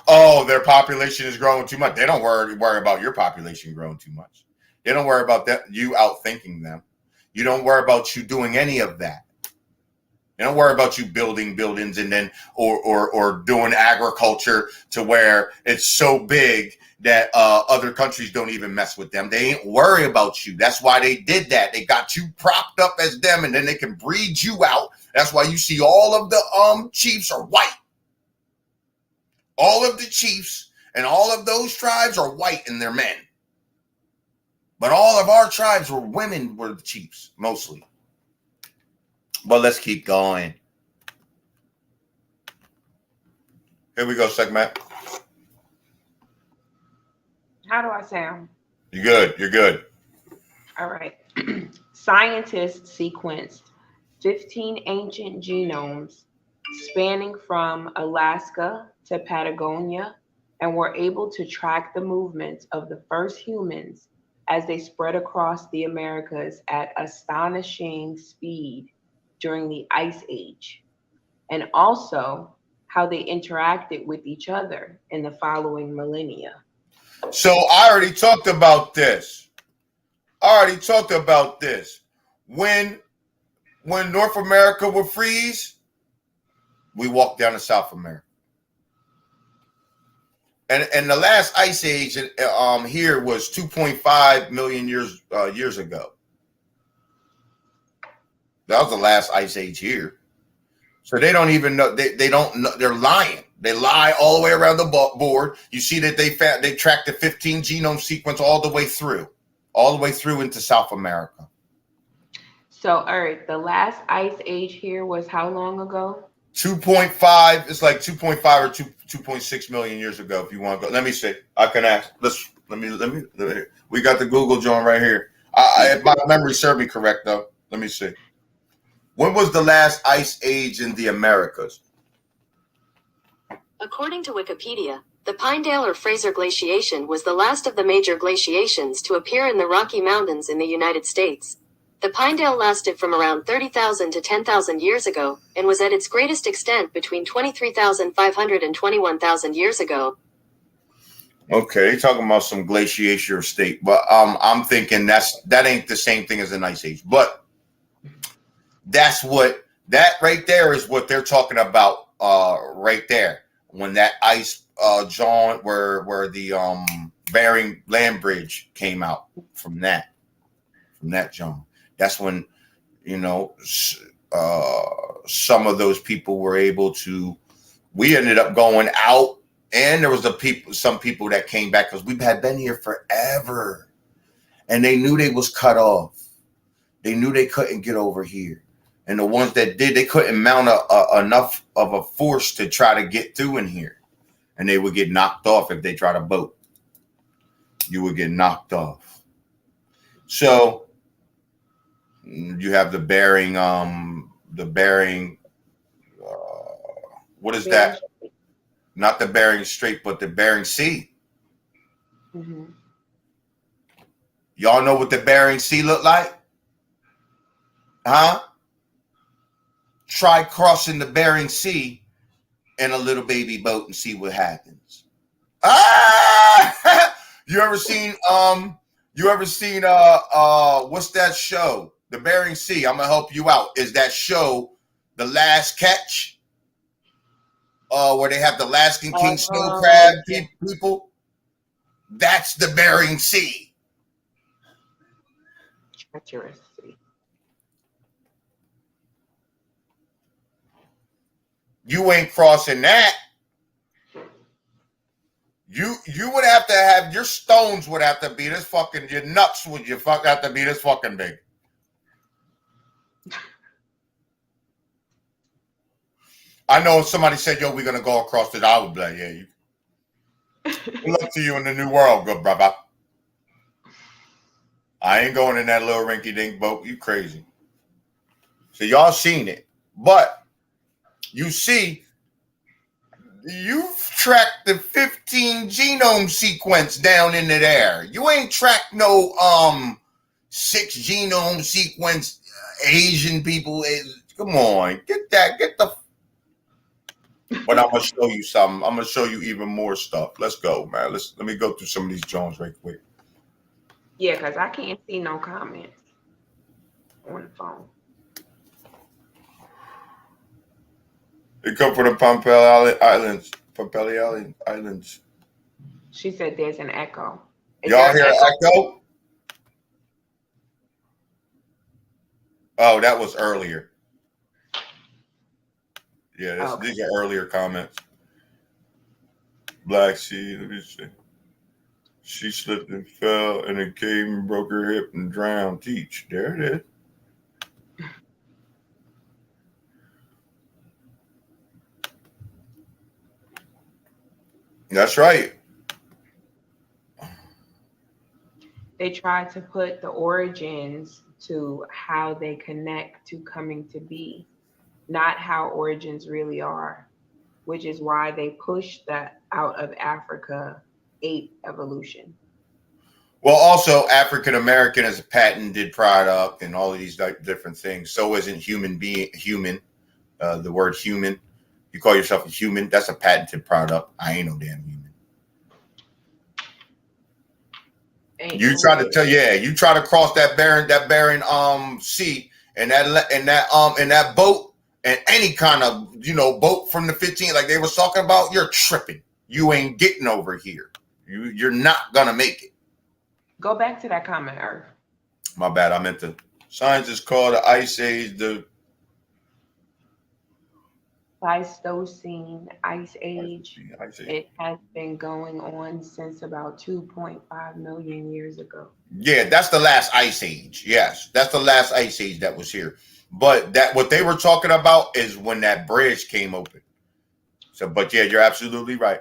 Oh, their population is growing too much. They don't worry about your population growing too much. They don't worry about that, you outthinking them. You don't worry about you doing any of that. They don't worry about you building buildings and then or doing agriculture to where it's so big that other countries don't even mess with them. They ain't worry about you. That's why they did that. They got you propped up as them, and then they can breed you out. That's why you see all of the chiefs are white. All of the chiefs and all of those tribes are white and they're men. But all of our tribes were women, were the chiefs, mostly. But let's keep going. Here we go, segment. How do I sound? You're good. You're good. All right. Scientists sequenced 15 ancient genomes spanning from Alaska to Patagonia and were able to track the movements of the first humans as they spread across the Americas at astonishing speed during the Ice Age. and also how they interacted with each other in the following millennia. So I already talked about this. When North America would freeze, we walked down to South America. And the last ice age here was 2.5 million years ago. That was the last ice age here. So they don't even know. They don't know. They're lying. They lie all the way around the board. You see that they tracked the 15 genome sequence all the way through into South America. So Earth, the last ice age here was how long ago? 2.5. It's like 2.5 or 2.6 million years ago. If you want to go, let me see. I can ask. Let me. We got the Google John right here. If my memory serves me correct, though, let me see. When was the last ice age in the Americas? According to Wikipedia, the Pinedale or Fraser glaciation was the last of the major glaciations to appear in the Rocky Mountains in the United States. The Pinedale lasted from around 30,000 to 10,000 years ago, and was at its greatest extent between 23,500 and 21,000 years ago. Okay, talking about some glaciation state, but I'm thinking that ain't the same thing as an ice age. But that right there is what they're talking about right there. When that ice John where the Bering land bridge came out from that John. That's when, some of those people were able to. We ended up going out, and there was some people that came back because we had been here forever, and they knew they was cut off. They knew they couldn't get over here, and the ones that did, they couldn't mount enough of a force to try to get through in here, and they would get knocked off if they tried to boat. You would get knocked off. So you have the Bering, what is that? Not the Bering Strait, but the Bering Sea. Mm-hmm. Y'all know what the Bering Sea look like? Huh? Try crossing the Bering Sea in a little baby boat and see what happens. Ah! You ever seen what's that show? The Bering Sea. I'm gonna help you out. Is that show The Last Catch? Where they have the Alaskan king snow crab people? That's the Bering Sea. Treacherous. You ain't crossing that. You would have to have your stones would have to be this fucking, your nuts would have to be this fucking big. I know if somebody said, "Yo, we're gonna go across it," I would be like, "Yeah, you." Good luck to you in the new world, good brother. I ain't going in that little rinky-dink boat. You crazy? So y'all seen it, but you see, you've tracked the 15 genome sequence down into there. You ain't tracked no 6 genome sequence Asian people. Come on, get the. But I'm gonna show you something. I'm gonna show you even more stuff. Let's go, man. Let me go through some of these Jones right quick. Yeah, because I can't see no comments on the phone. They come from the Pompey Islands. She said there's an echo. Y'all hear an echo? Oh, that was earlier. Yeah, these are earlier comments. Black Sea, let me see. She slipped and fell in a cave and broke her hip and drowned. Teach. There it is. That's right. They tried to put the origins to how they connect to coming to be, not how origins really are, which is why they pushed that out of Africa ape evolution. Well, also African American as a patented product and all of these different things. So isn't human. the word human. You call yourself a human. That's a patented product. I ain't no damn human. You try to tell, you try to cross that barren sea and that boat and any kind of boat from the 15 like they was talking about. You're tripping. You ain't getting over here. You're not gonna make it. Go back to that comment, Earth. My bad. I meant to. Scientists call the ice age the Pleistocene ice age. It has been going on since about 2.5 million years ago. Yeah, that's the last ice age. Yes, that's the last ice age that was here. But that what they were talking about is when that bridge came open. So, but yeah, you're absolutely right.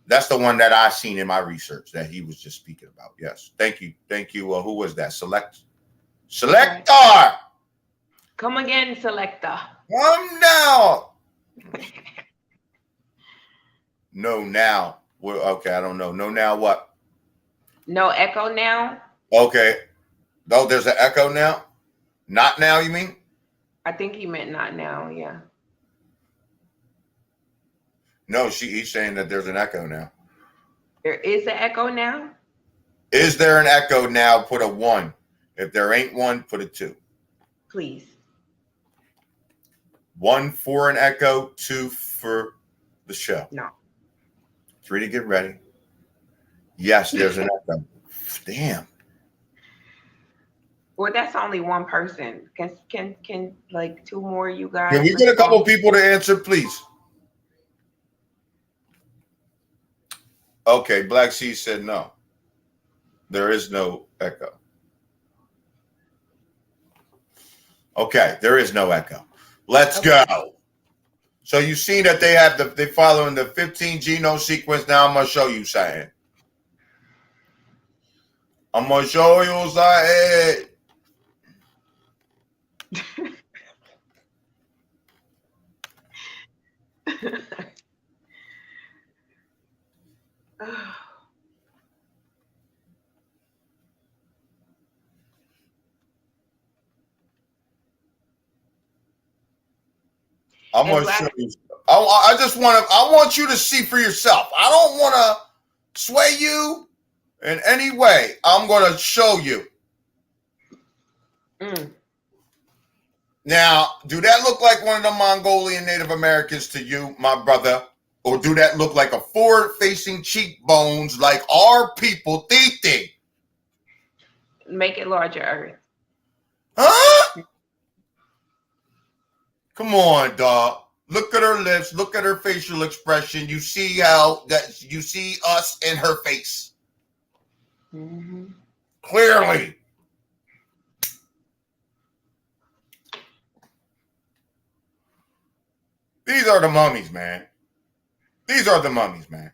That's the one that I seen in my research that he was just speaking about. Yes, thank you. Who was that? Selector. Come again, Selector. Come down. No, now. Well, okay, I don't know. No, now what? No echo now? Okay. Oh, there's an echo now? Not now, you mean? I think he meant not now, yeah. No, he's saying that there's an echo now. There is an echo now? Is there an echo now? Put a 1. If there ain't one, put a 2. Please. 1 for an echo, 2 for the show. No. 3 to get ready. Yes, there's an echo. Damn. Well, that's only one person. Can like 2 more you guys? Can we get a couple people to answer, please? Okay, Black Sea said no. There is no echo. Okay, there is no echo. Let's go. So you see that they following the 15 genome sequence. Now I'm gonna show you something. I'm gonna show you something. I'm gonna show you. I want you to see for yourself. I don't want to sway you in any way. I'm gonna show you. Now, do that look like one of the Mongolian Native Americans to you, my brother? Or do that look like a forward-facing cheekbones like our people think? Make it larger, Earth. Huh? Come on, dog. Look at her lips. Look at her facial expression. You see you see us in her face. Mm-hmm. Clearly. These are the mummies, man. These are the mummies, man.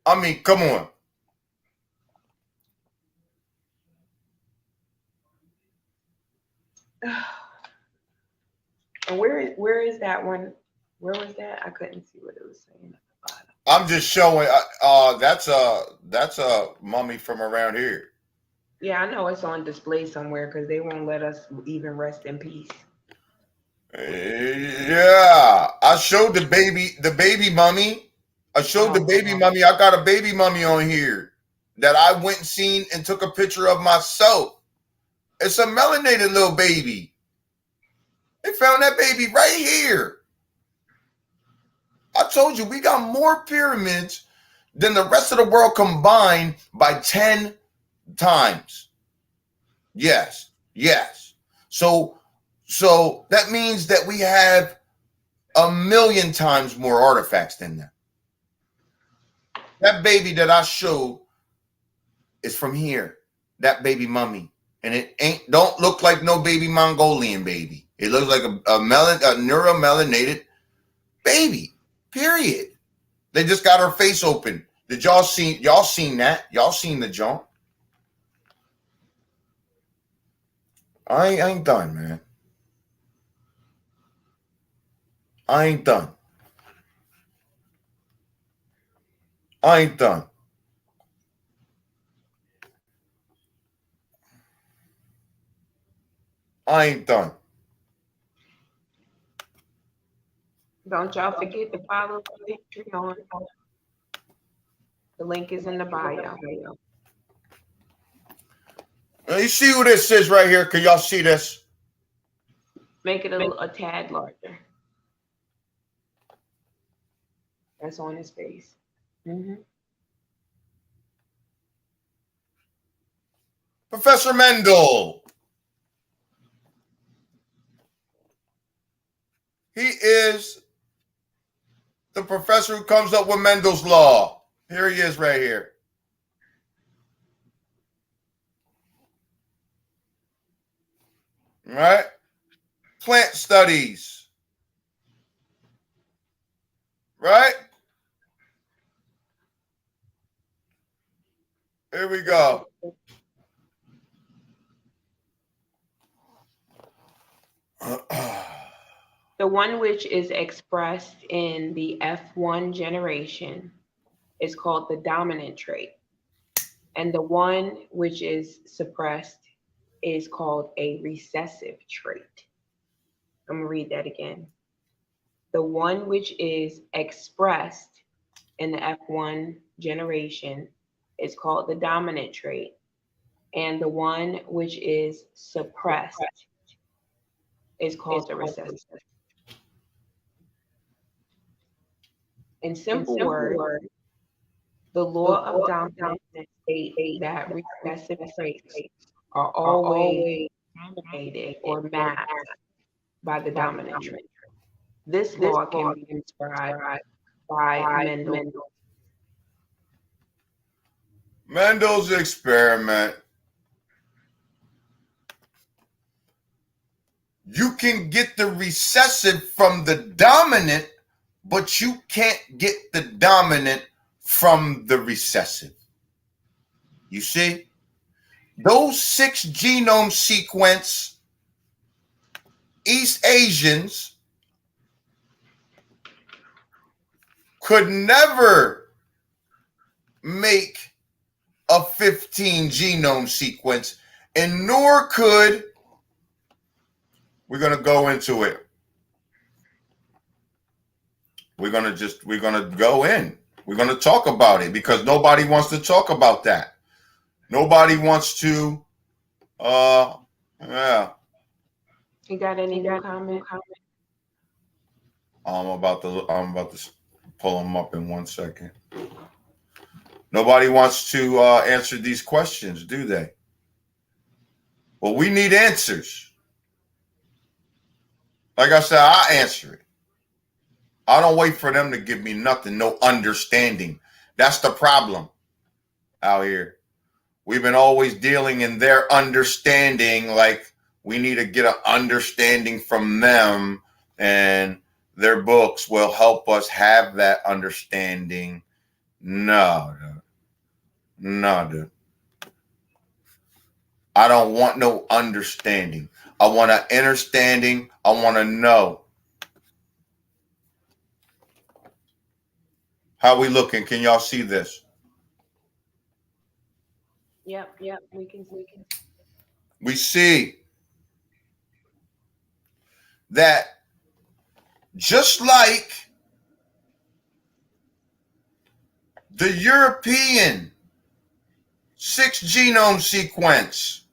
I mean, come on. And where is that one? Where was that? I couldn't see what it was saying at the bottom. I'm just showing. That's a mummy from around here. Yeah, I know it's on display somewhere because they won't let us even rest in peace. Yeah, I showed the baby mummy. I showed the baby mummy. I got a baby mummy on here that I went and seen and took a picture of myself. It's a melanated little baby. They found that baby right here. I told you we got more pyramids than the rest of the world combined by 10 times. Yes. So that means that we have 1,000,000 times more artifacts than that. That baby that I showed is from here. That baby mummy. And it don't look like no baby Mongolian baby. It looks like a neuromelanated baby. Period. They just got her face open. Did y'all seen that? Y'all seen the jump? I ain't done, man. I ain't done. I ain't done. Don't y'all forget to follow the Patreon. The link is in the bio. Now, you see who this is right here? Can y'all see this? Make it a tad larger. That's on his face. Professor Mendel. He is the professor who comes up with Mendel's law. Here he is right here. All right? Plant studies. Right? Here we go. The one which is expressed in the F1 generation is called the dominant trait. And the one which is suppressed is called a recessive trait. I'm going to read that again. The one which is expressed in the F1 generation is called the dominant trait. And the one which is suppressed is called the recessive. In simple words, the law of dominance states that recessive traits are always dominated or masked by the dominant trait. This law can be described by Mendel. Mendel's experiment. You can get the recessive from the dominant, but you can't get the dominant from the recessive. You see? Those 6 genome sequence East Asians could never make a 15 genome sequence, and nor could, we're going to go into it. We're going to go in. We're going to talk about it because nobody wants to talk about that. Nobody wants to, yeah. You got any comment? I'm about to pull them up in 1 second. Nobody wants to answer these questions, do they? Well, we need answers. Like I said, I answer it. I don't wait for them to give me nothing, no understanding. That's the problem out here. We've been always dealing in their understanding, like we need to get an understanding from them, and their books will help us have that understanding. No, dude. I don't want no understanding. I want an understanding. I want to know. How we looking? Can y'all see this? Yep, we can. We see that just like the European 6 genome sequence,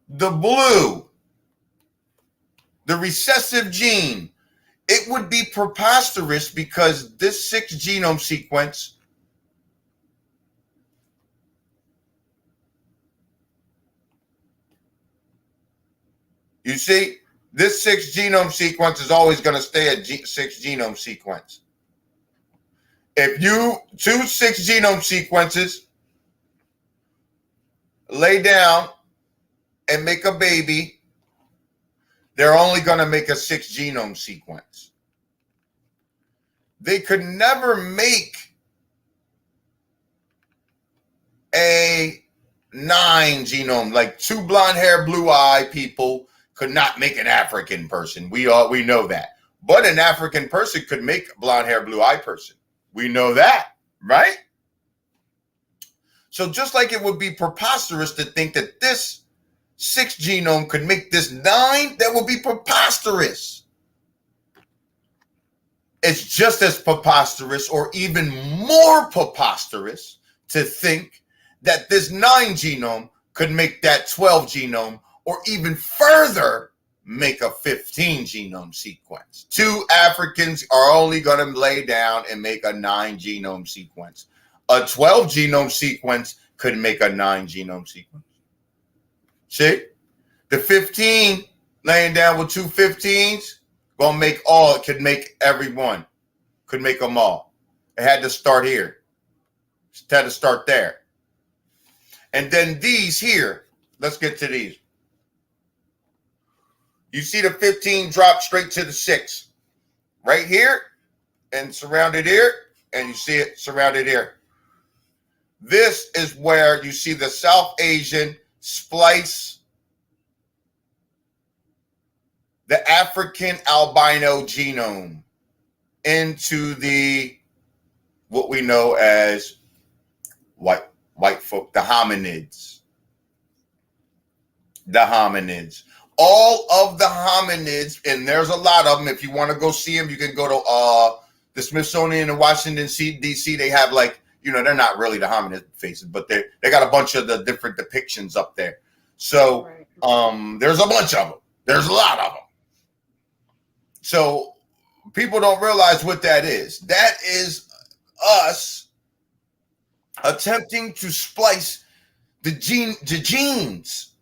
the blue, the recessive gene, it would be preposterous because this 6 genome sequence you see, this 6 genome sequence is always going to stay a 6 genome sequence. If you choose 6 genome sequences, lay down and make a baby, they're only going to make a 6 genome sequence. They could never make a 9 genome, like 2 blonde hair, blue eye people could not make an African person. We know that. But an African person could make a blonde hair, blue eye person. We know that, right? So just like it would be preposterous to think that this 6 genome could make this 9, that would be preposterous. It's just as preposterous or even more preposterous to think that this 9 genome could make that 12 genome or even further make a 15 genome sequence. 2 Africans are only going to lay down and make a 9 genome sequence. A 12 genome sequence could make a 9 genome sequence. See? The 15 laying down with 2 15s gonna make all. It could make everyone. Could make them all. It had to start here. It had to start there. And then these here. Let's get to these. You see the 15 drop straight to the 6. Right here and surrounded here. And you see it surrounded here. This is where you see the South Asian splice the African albino genome into the what we know as white folk, the hominids. The hominids. All of the hominids, and there's a lot of them. If you want to go see them, you can go to the Smithsonian in Washington, D.C. They have like, you know, they're not really the hominid faces, but they got a bunch of the different depictions up there. So there's a bunch of them. There's a lot of them. So people don't realize what that is. That is us attempting to splice the genes.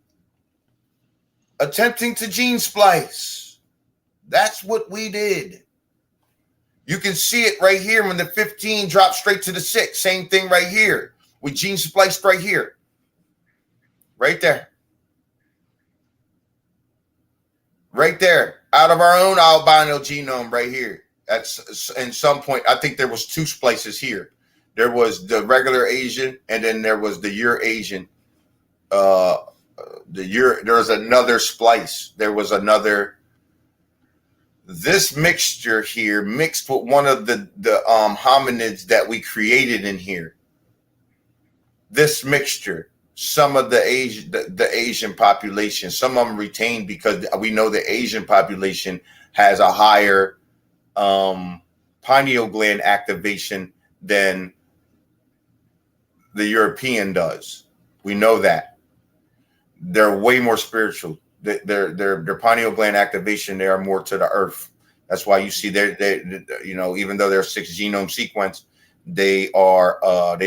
Attempting to gene splice. That's what we did. You can see it right here when the 15 drops straight to the 6. Same thing right here. We gene spliced right here. Right there. Right there. Out of our own albino genome right here. That's in some point. I think there was 2 splices here. There was the regular Asian, and then there was the Eurasian. There was another splice. There was another. This mixture here mixed with one of the hominids that we created in here. This mixture, some of the Asian population, some of them retained because we know the Asian population has a higher pineal gland activation than the European does. We know that. They're way more spiritual. Their pineal gland activation, they are more to the earth. That's why you see they you know, even though they're 6 genome sequence, they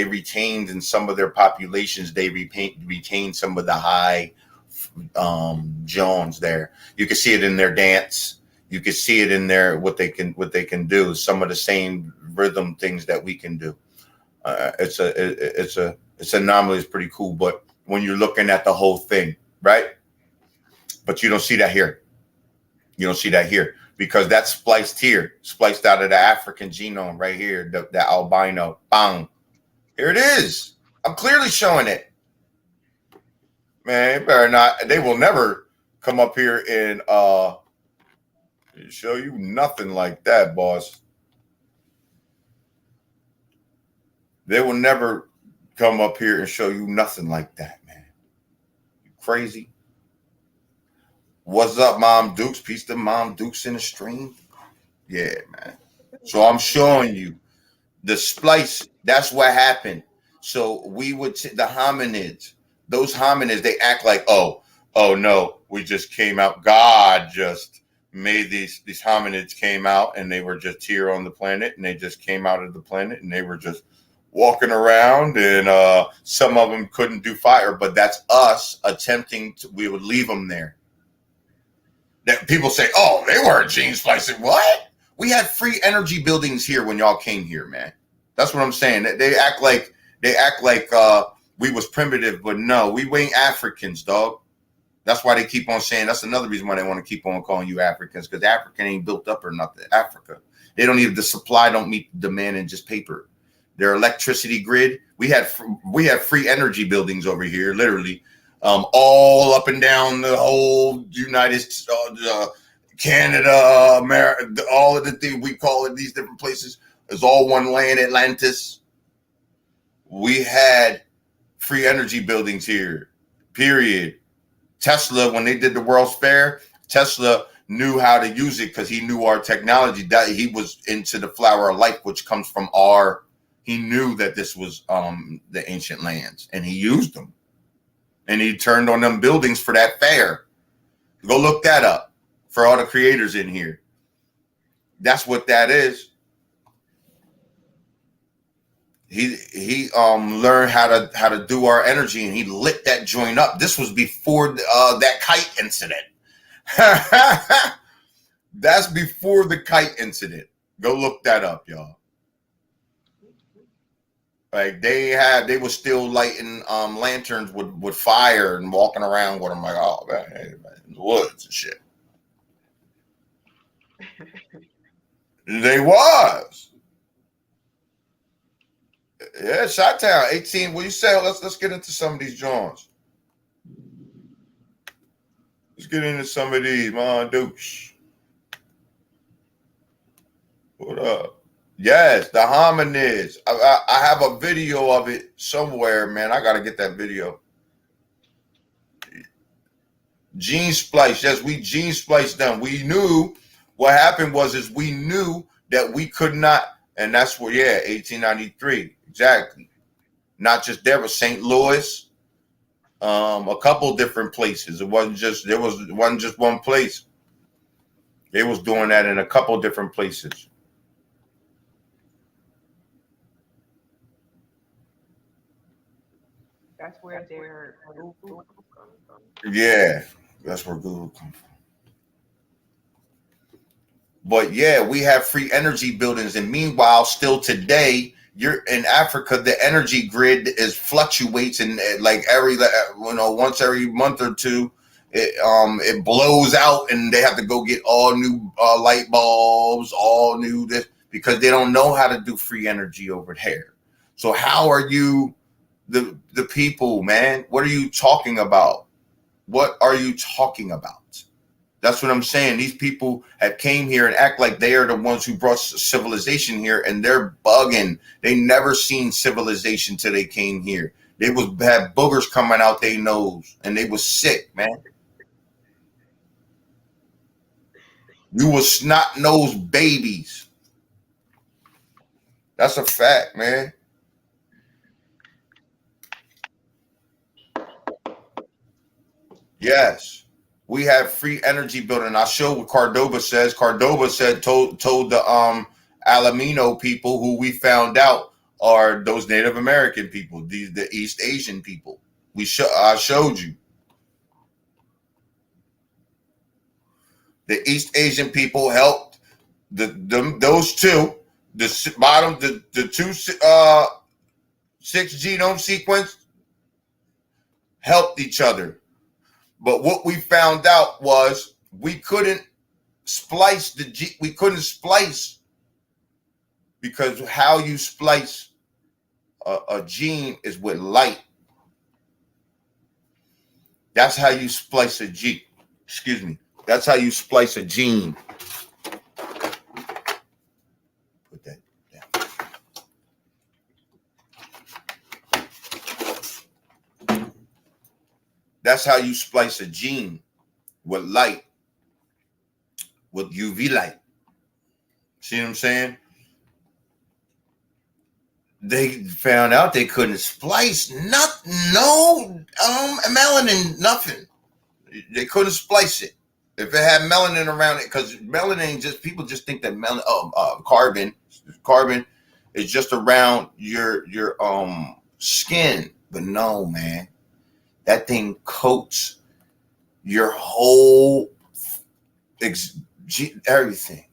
retained in some of their populations, they retain some of the high Jones there. You can see it in their dance. You can see it in their what they can do. Some of the same rhythm things that we can do. It's anomaly. It's pretty cool. But when you're looking at the whole thing, right? But you don't see that here. You don't see that here because that's spliced here, spliced out of the African genome right here, the albino. Bang. Here it is. I'm clearly showing it. Man, better not. They will never come up here and show you nothing like that, boss. They will never come up here and show you nothing like that, man. You crazy? What's up, Mom Dukes? Peace to Mom Dukes in the stream. Yeah, man. So I'm showing you the splice. That's what happened. So we would the hominids. Those hominids, they act like, oh no, we just came out. God just made these hominids came out and they were just here on the planet and they just came out of the planet and they were just walking around and some of them couldn't do fire, but that's us attempting to. We would leave them there. That people say, oh, they weren't gene splicing. What? We had free energy buildings here when y'all came here, man. That's what I'm saying. They act like we was primitive, but no, we ain't Africans, dog. That's why they keep on saying. That's another reason why they want to keep on calling you Africans, because African ain't built up or nothing. Africa, they don't even, the supply don't meet the demand in just paper. Their electricity grid. We had free energy buildings over here, literally. All up and down the whole United States, Canada, America, all of the things we call it, these different places, is all one land, Atlantis. We had free energy buildings here, period. Tesla, when they did the World's Fair, Tesla knew how to use it because he knew our technology, that he was into the flower of life, which comes from he knew that this was the ancient lands, and he used them. And he turned on them buildings for that fair. Go look that up for all the creators in here. That's what that is. He learned how to do our energy, and he lit that joint up. This was before that kite incident. That's before the kite incident. Go look that up, y'all. Like they were still lighting lanterns with fire and walking around with them, like, oh man, hey, man, in the woods and shit. They was. Yeah, Chi-Town, 18. What you say? Let's get into some of these joints. Let's get into some of these, man. Dukes. What up? Yes, the hominids. I have a video of it somewhere, man. I gotta get that video. Gene splice. Yes, we gene spliced them. We knew what happened is we knew that we could not, and that's where, 1893. Exactly. Not just there, but St. Louis, a couple different places. It wasn't just one place. They was doing that in a couple different places. That's where their Google comes from. Yeah, that's where Google comes from. But yeah, we have free energy buildings, and meanwhile, still today, you're in Africa, the energy grid fluctuates, and like once every month or two, it blows out, and they have to go get all new light bulbs, all new this, because they don't know how to do free energy over there. So how are you, the people, man? What are you talking about? What are you talking about? That's what I'm saying. These people have came here and act like they are the ones who brought civilization here, and they're bugging. They never seen civilization till they came here. They had boogers coming out their nose, and they was sick, man. You was snot-nosed babies. That's a fact, man. Yes. We have free energy building. I showed what Cordoba says. Cordoba told the Alamino people, who we found out are those Native American people, the East Asian people. I showed you. The East Asian people helped those two. The bottom, the two 6 genome sequence helped each other. But what we found out was we couldn't splice because how you splice a gene is with light. That's how you splice a gene. Excuse me. That's how you splice a gene. Put that down. That's how you splice a gene, with light, with UV light. See what I'm saying? They found out they couldn't splice melanin, nothing. They couldn't splice it. If it had melanin around it, because melanin people just think that carbon is just around your skin, but no, man. That thing coats your whole everything.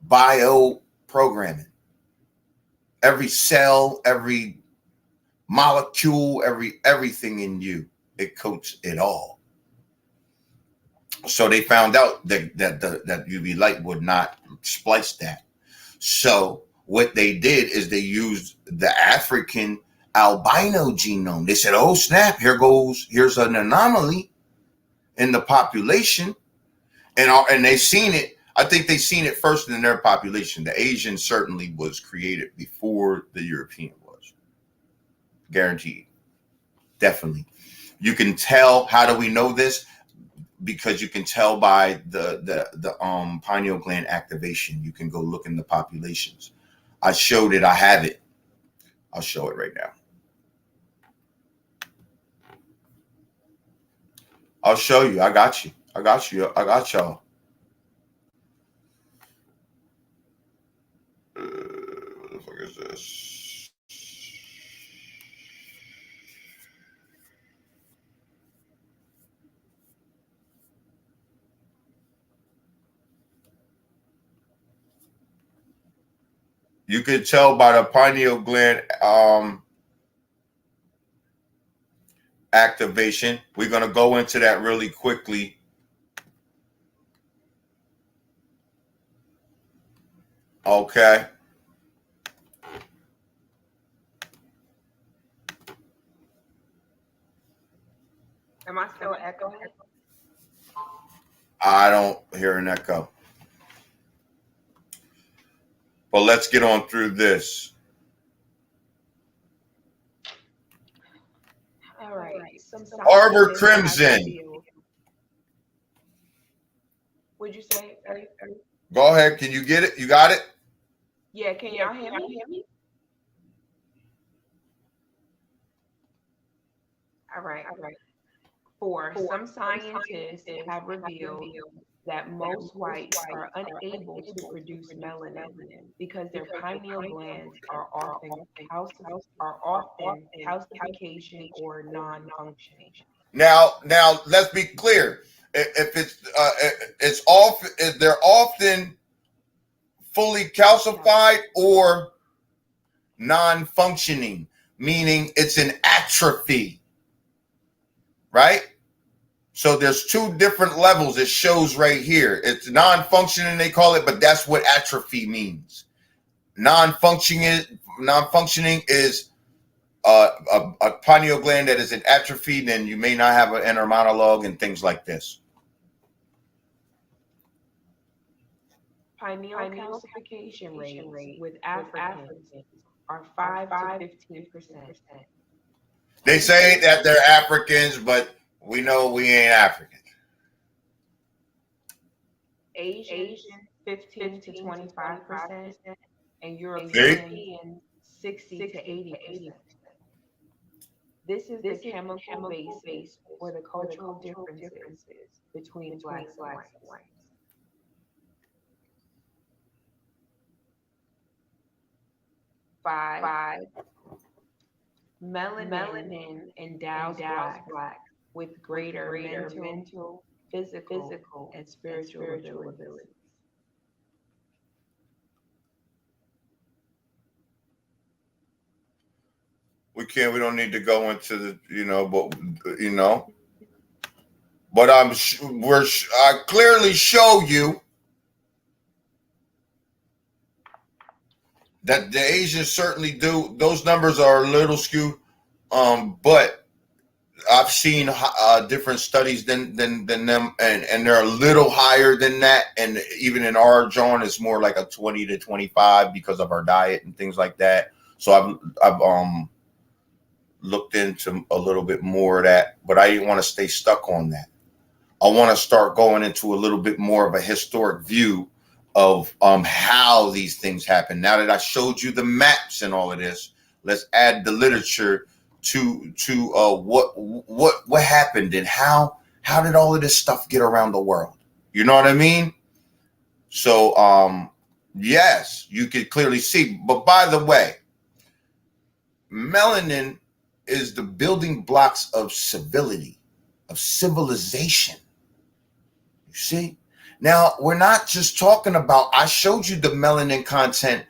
Bio programming. Every cell, every molecule, everything in you. It coats it all. So they found out that UV light would not splice that. So what they did is they used the African albino genome. They said, oh snap, here's an anomaly in the population, and they seen it. I think they seen it first in their population. The Asian certainly was created before the European was, guaranteed. definitely. You can tell. How do we know this? Because you can tell by the pineal gland activation. You can go look in the populations. I showed it. I have it. I'll show it right now. I'll show you. I got you. I got you. I got y'all. What the fuck is this? You can tell by the pineal gland activation. We're going to go into that really quickly. Okay. Am I still echoing? I don't hear an echo. But let's get on through this. All right. Arbor Crimson. Would you say? Go ahead. Can you get it? You got it? Yeah. Can y'all hear me? All right. Some scientists have revealed that most whites are unable to produce melanin because their pineal glands are often calcification or non-functioning. Now, let's be clear. If it's off, they're often fully calcified or non-functioning, meaning it's an atrophy, right? So there's two different levels. It shows right here. It's non-functioning, they call it, but that's what atrophy means. Non-functioning is a pineal gland that is an atrophy. Then you may not have an inner monologue and things like this. Pineal calcification rates with Africans are 5 to 15%. They say that they're Africans, but we know we ain't African. Asians 15 to 25%, and European 60 to 80%. This is the chemical basis for the cultural differences between blacks and whites. Five. Melanin endows blacks with greater mental, physical, and spiritual abilities. We don't need to go into the, but I clearly show you that the Asians certainly do. Those numbers are a little skewed, but I've seen different studies than them, and they're a little higher than that. And even in our John, it's more like a 20 to 25 because of our diet and things like that. So I've looked into a little bit more of that, but I didn't want to stay stuck on that. I want to start going into a little bit more of a historic view of how these things happen. Now that I showed you the maps and all of this, let's add the literature to what happened and how did all of this stuff get around the world? You know what I mean? So yes, you could clearly see. But by the way, melanin is the building blocks of civility, of civilization. You see? Now, we're not just talking about, I showed you the melanin content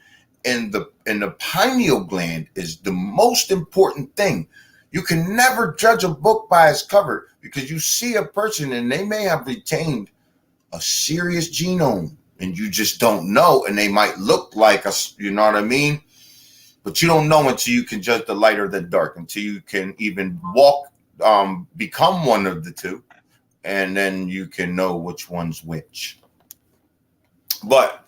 in the pineal gland is the most important thing. You can never judge a book by its cover because you see a person and they may have retained a serious genome and you just don't know, and they might look like us, you know what I mean? But you don't know until you can judge the light or the dark, until you can even become one of the two, and then you can know which one's which. But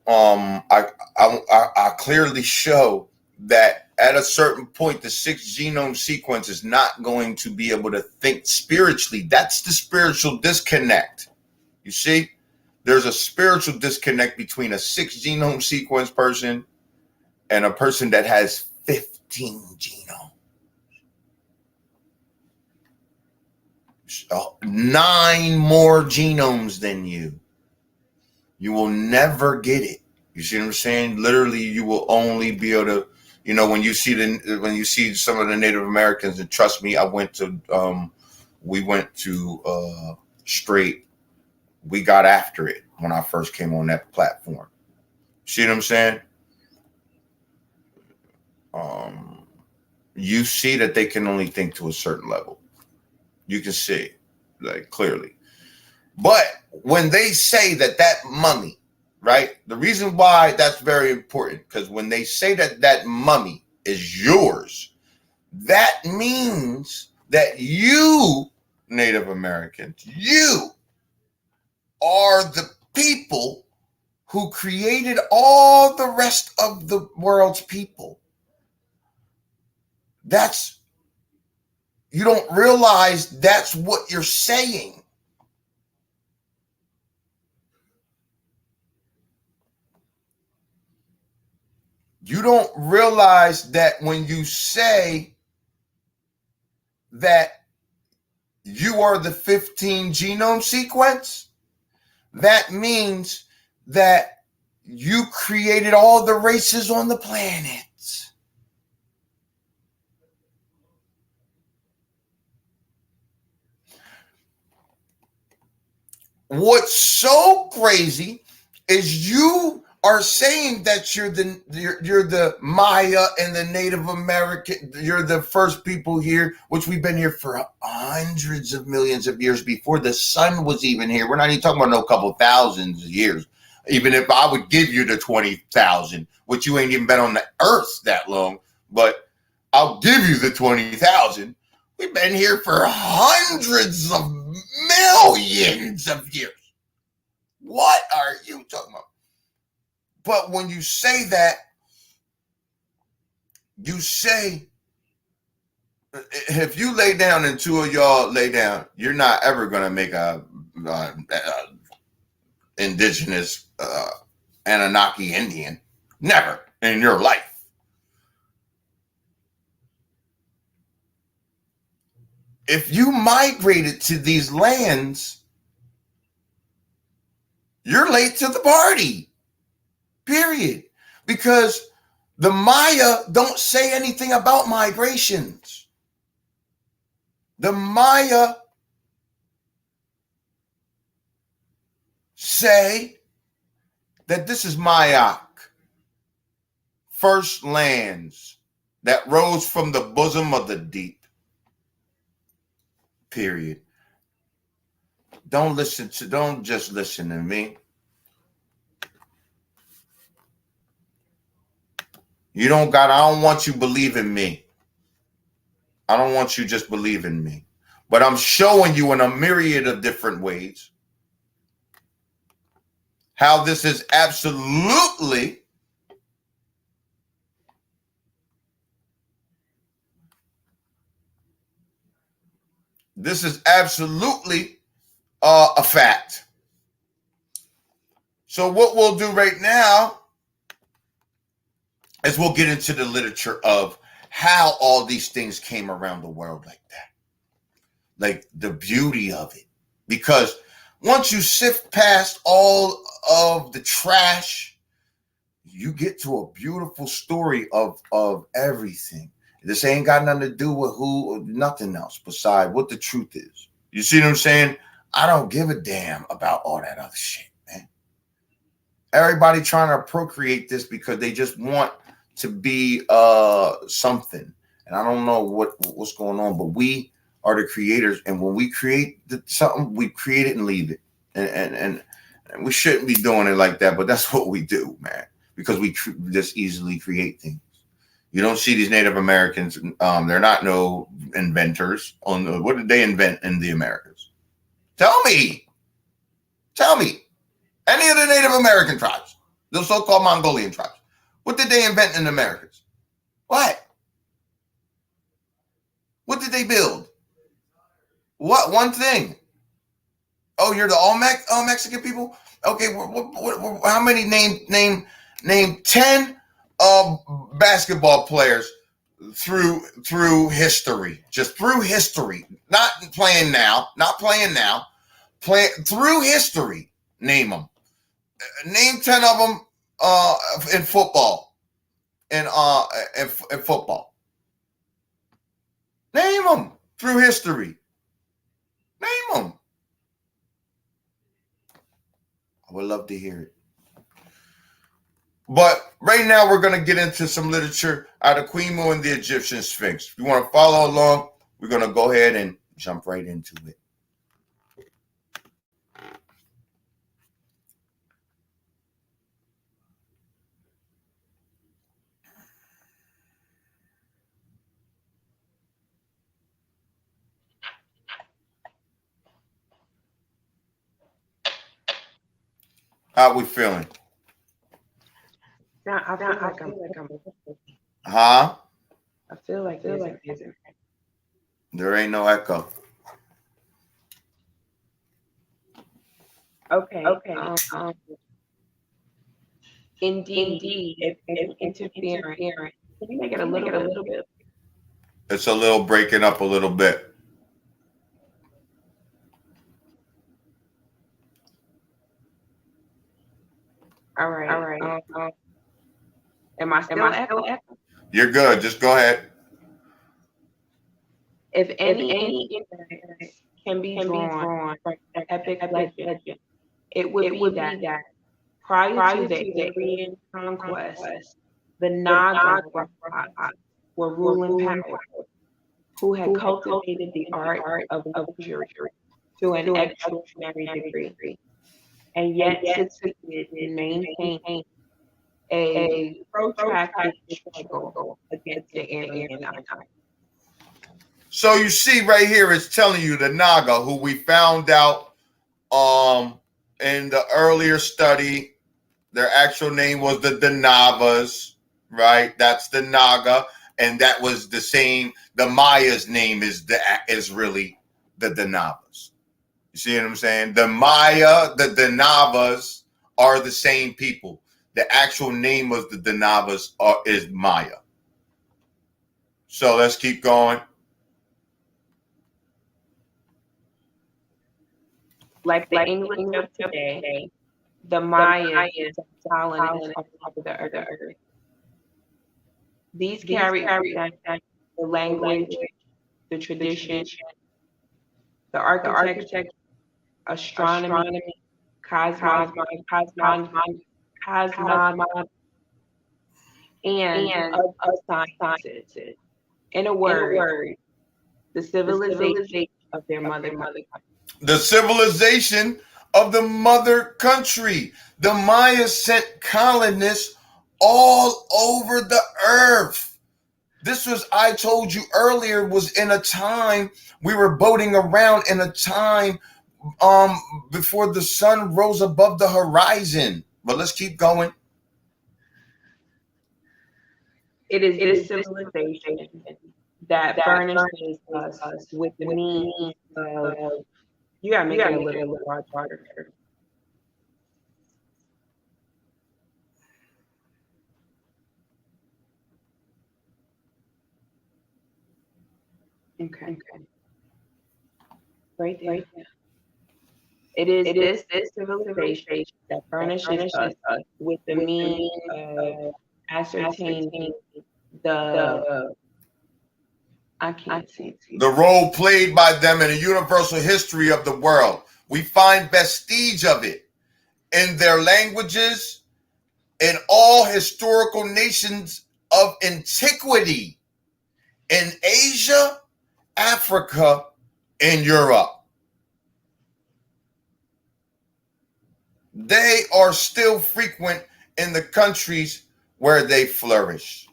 I clearly show that at a certain point, the 6 genome sequence is not going to be able to think spiritually. That's the spiritual disconnect. You see, there's a spiritual disconnect between a 6 genome sequence person and a person that has 15 genomes. 9 more genomes than you. You will never get it. You see what I'm saying? Literally, you will only be able to, you know, when you see some of the Native Americans, and trust me, we went to straight. We got after it when I first came on that platform. See what I'm saying? You see that they can only think to a certain level. You can see, like, clearly. But when they say that mummy, right? The reason why that's very important, because when they say that mummy is yours, that means that you, Native Americans, you are the people who created all the rest of the world's people. You don't realize that's what you're saying. You don't realize that when you say that you are the 15 genome sequence, that means that you created all the races on the planet. What's so crazy is you are saying that you're the Maya and the Native American, you're the first people here, which we've been here for hundreds of millions of years before the sun was even here. We're not even talking about no couple thousands of years. Even if I would give you the 20,000, which you ain't even been on the earth that long, but I'll give you the 20,000. We've been here for hundreds of millions of years. What are you talking about? But when you say that, you say, if you lay down and 2 of y'all lay down, you're not ever going to make a indigenous Anunnaki Indian. Never in your life. If you migrated to these lands, you're late to the party, period. Because the Maya don't say anything about migrations. The Maya say that this is Mayak, first lands that rose from the bosom of the deep. Period. Don't just listen to me. I don't want you believing me. I don't want you just believing me. But I'm showing you in a myriad of different ways how this is absolutely a fact. So what we'll do right now is we'll get into the literature of how all these things came around the world like that. Like the beauty of it. Because once you sift past all of the trash, you get to a beautiful story of everything. This ain't got nothing to do with who or nothing else beside what the truth is. You see what I'm saying? I don't give a damn about all that other shit, man. Everybody trying to procreate this because they just want to be something. And I don't know what's going on, but we are the creators. And when we create something, we create it and leave it. And we shouldn't be doing it like that, but that's what we do, man. Because we just easily create things. You don't see these Native Americans. They're not no inventors. What did they invent in the Americas? Tell me. Any of the Native American tribes, the so-called Mongolian tribes, what did they invent in the Americas? What? What did they build? What one thing? Oh, you're the all Mexican people? Okay, how many name 10 basketball players through history, just through history, not playing now, playing through history. Name them. Name 10 of them in football. In football. Name them through history. Name them. I would love to hear it. But right now, we're going to get into some literature out of Queen Mu and the Egyptian Sphinx. If you want to follow along, we're going to go ahead and jump right into it. How we feeling? Now I feel like I'm. Huh? I feel like there's There ain't no echo. Okay. Indeed, if interfering, can you make it a little bit? It's a little breaking up a little bit. All right. Am I still echo? You're good. Just go ahead. If any inference can be drawn from epic legend, it would be that prior to the Aryan conquest, the Naga were ruling power, who had cultivated the art of luxury to an extraordinary degree, and yet succeeded in maintaining a protracted struggle against the Aryan Empire. So you see right here, it's telling you the Naga, who we found out in the earlier study, their actual name was the Danavas, right? That's the Naga, and that was the same. The Maya's name is really the Danavas. You see what I'm saying? The Maya, the Danavas are the same people. The actual name of the Danavas is Maya. So let's keep going. Like the English of today, the Maya is a colonist of the earth. These carry the language, the tradition, the architecture, astronomy, cosmology, and other sciences. In a word, the civilization of their mother country. The civilization of the mother country. The Maya sent colonists all over the earth. This was, I told you earlier, was in a time we were boating around in a time before the sun rose above the horizon. But let's keep going. It is civilization that furnishes us with the means of. You gotta make it a little harder. Okay. Right there. It is this civilization that furnishes us with the means of ascertaining the. I can't see the role played by them in the universal history of the world. We find vestige of it in their languages, in all historical nations of antiquity, in Asia, Africa, and Europe. They are still frequent in the countries where they flourish.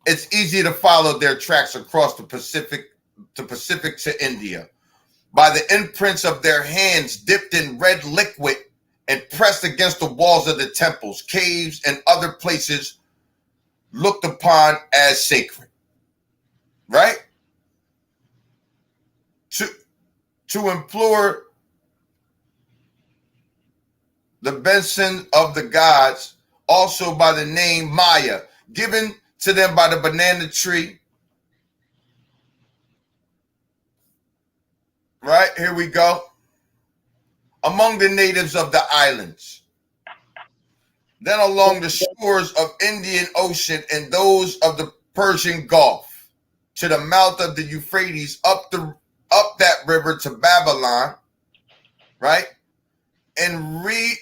It's easy to follow their tracks across the Pacific to India by the imprints of their hands dipped in red liquid and pressed against the walls of the temples, caves, and other places looked upon as sacred. right? To implore the benson of the gods, also by the name Maya, given to them by the banana tree. Right, here we go. Among the natives of the islands. Then along the shores of Indian Ocean and those of the Persian Gulf, to the mouth of the Euphrates, up that river to Babylon, right? And the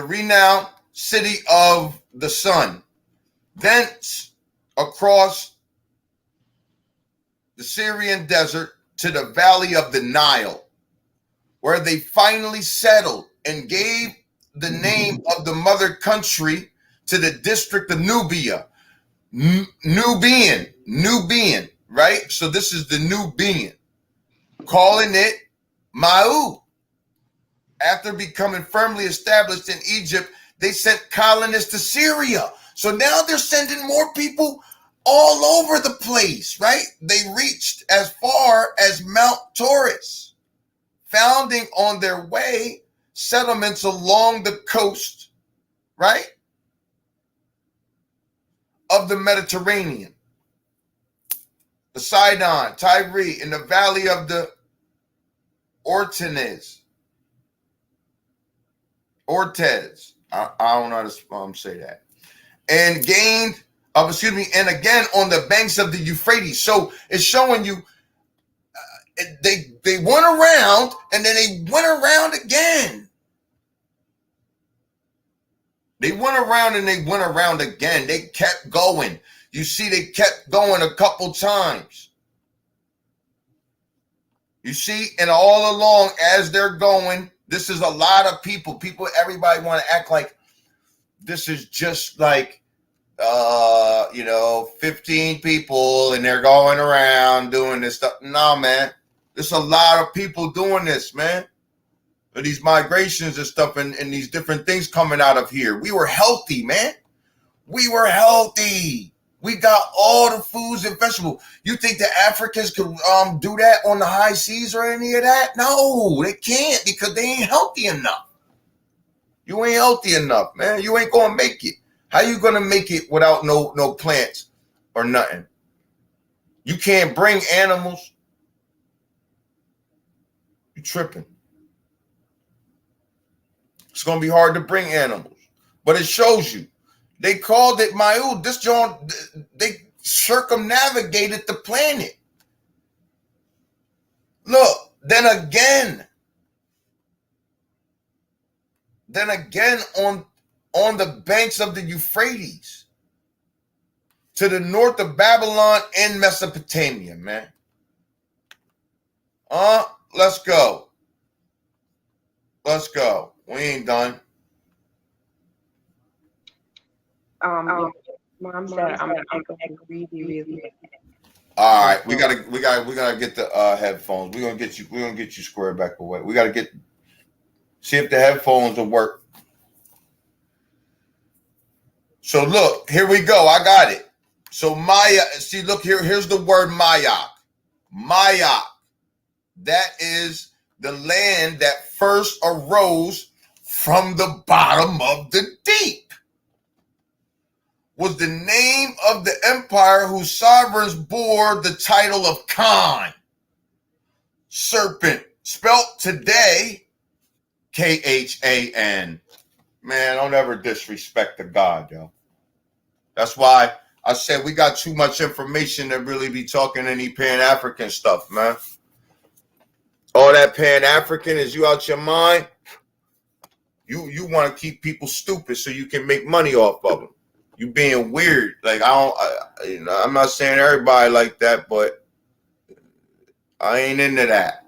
renowned city of the sun. Thence across the Syrian desert to the valley of the Nile, where they finally settled and gave the name of the mother country to the district of Nubia. Nubian, right? So this is the Nubian, calling it Mau. After becoming firmly established in Egypt, they sent colonists to Syria. So now they're sending more people all over the place, right? They reached as far as Mount Taurus, founding on their way settlements along the coast, right, of the Mediterranean, the Sidon, Tyre, in the valley of the Ortez. I don't know how to say that. And and again on the banks of the Euphrates. So it's showing you they went around and then they went around again. They went around and they went around again. They kept going. You see, they kept going a couple times. You see, and all along as they're going, this is a lot of people. Everybody want to act like this is just like, 15 people and they're going around doing this stuff. No, man. There's a lot of people doing this, man. These migrations and stuff and these different things coming out of here. We were healthy, man. We were healthy. We got all the foods and vegetables. You think the Africans could do that on the high seas or any of that? No, they can't because they ain't healthy enough. You ain't healthy enough, man. You ain't gonna make it. How you gonna make it without no plants or nothing? You can't bring animals. You tripping. It's gonna be hard to bring animals, but it shows you. They called it Mayu. This joint, they circumnavigated the planet. Look, then again on the banks of the Euphrates, to the north of Babylon and Mesopotamia, man. Let's go. Let's go. We ain't done. Mom said I'm gonna read you. All right, we gotta get the headphones. We're gonna get you squared back away. We gotta see if the headphones will work. So look, here we go. I got it. So Maya, see, look here. Here's the word Mayak. Mayak. That is the land that first arose from the bottom of the deep. Was the name of the empire whose sovereigns bore the title of Khan. Serpent, spelt today, Khan. Man, don't ever disrespect the God, yo. That's why I said we got too much information to really be talking any Pan-African stuff, man. All that Pan-African is you out your mind. You want to keep people stupid so you can make money off of them. You being weird. Like I'm not saying everybody like that, but I ain't into that.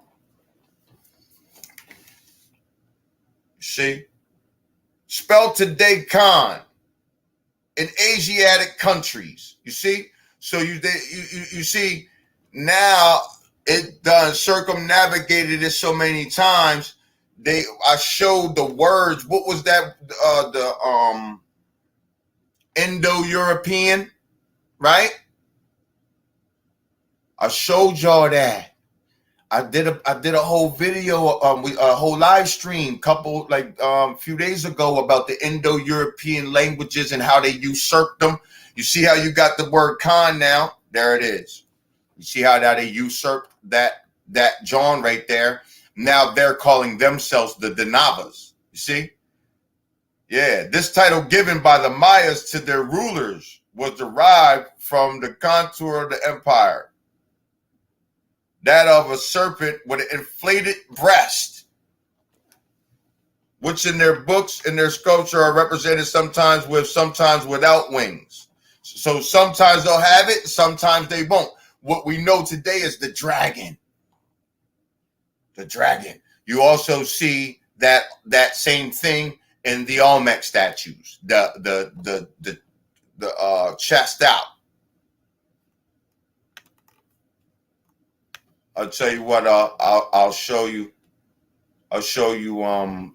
See? Spelled today Khan in Asiatic countries. You see? So you see now it done circumnavigated it so many times. I showed the words. What was that? The Indo-European, right? I showed y'all that. I did a whole video, a whole live stream, few days ago about the Indo-European languages and how they usurped them. You see how you got the word Khan now? There it is. You see how they usurped that John right there. Now they're calling themselves the Denavas. You see? Yeah, this title given by the Mayas to their rulers was derived from the contour of the empire. That of a serpent with an inflated breast, which in their books, in their sculpture, are represented sometimes with, sometimes without wings. So sometimes they'll have it, sometimes they won't. What we know today is the dragon. The dragon. You also see that same thing in the Olmec statues. The chest out. I'll tell you what. I'll show you. I'll show you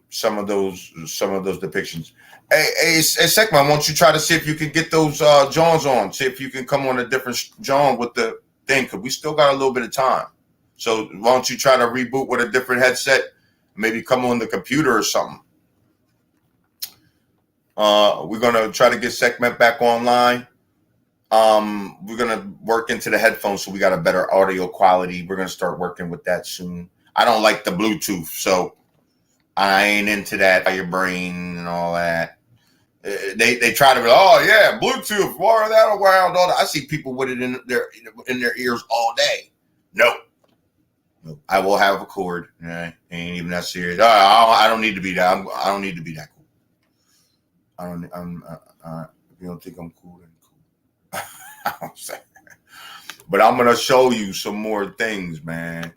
some of those depictions. Hey, Sekman, won't you try to see if you can get those Johns on? See if you can come on a different John with the thing, because we still got a little bit of time. So why don't you try to reboot with a different headset? Maybe come on the computer or something. We're gonna try to get Sekmet back online. We're gonna work into the headphones so we got a better audio quality. We're gonna start working with that soon. I don't like the Bluetooth, so I ain't into that. Your brain and all that. They try to be, oh yeah, Bluetooth, wire that around. All that. I see people with it in their ears all day. No, I will have a cord. Ain't even that serious. I don't need to be that. I don't need to be that cool. If you don't think I'm cool, then cool. But I'm gonna show you some more things, man.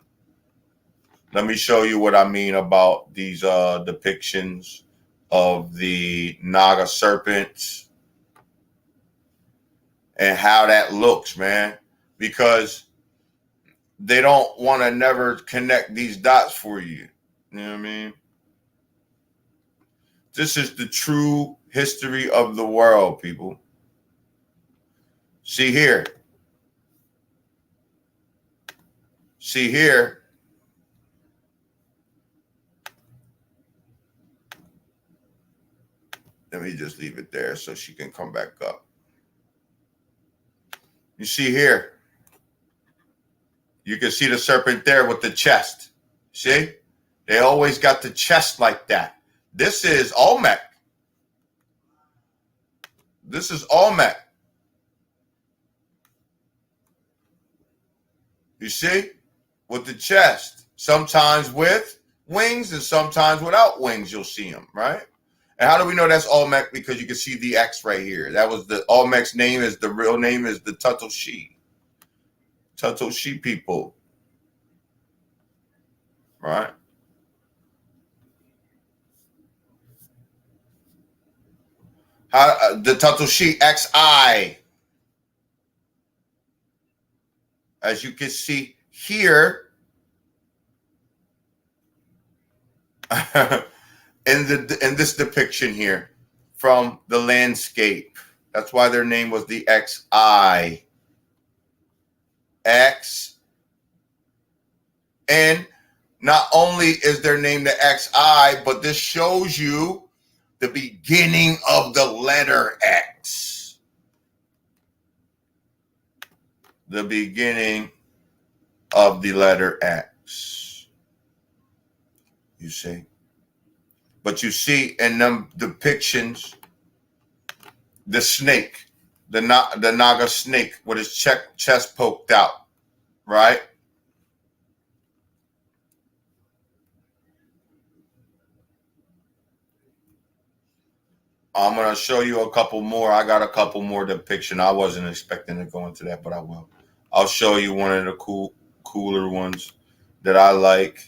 Let me show you what I mean about these depictions of the Naga serpents and how that looks, man. Because they don't want to never connect these dots for you. You know what I mean? This is the true history of the world, people. See here. See here. Let me just leave it there so she can come back up. You see here. You can see the serpent there with the chest. See? They always got the chest like that. This is Olmec. This is Olmec. You see? With the chest. Sometimes with wings and sometimes without wings, you'll see them, right? And how do we know that's Olmec? Because you can see the X right here. That was the Olmec's name. Is the real name is the Tutoshi. Tutoshi people. Right? The Tutoshi XI. As you can see here. In this depiction here from the landscape. That's why their name was the XI. X. And not only is their name the XI, but this shows you the beginning of the letter X. The beginning of the letter X. You see? But you see in them depictions, the snake, the Naga snake with his chest poked out, right? I'm going to show you a couple more. I got a couple more depiction. I wasn't expecting to go into that, but I will. I'll show you one of the cooler ones that I like.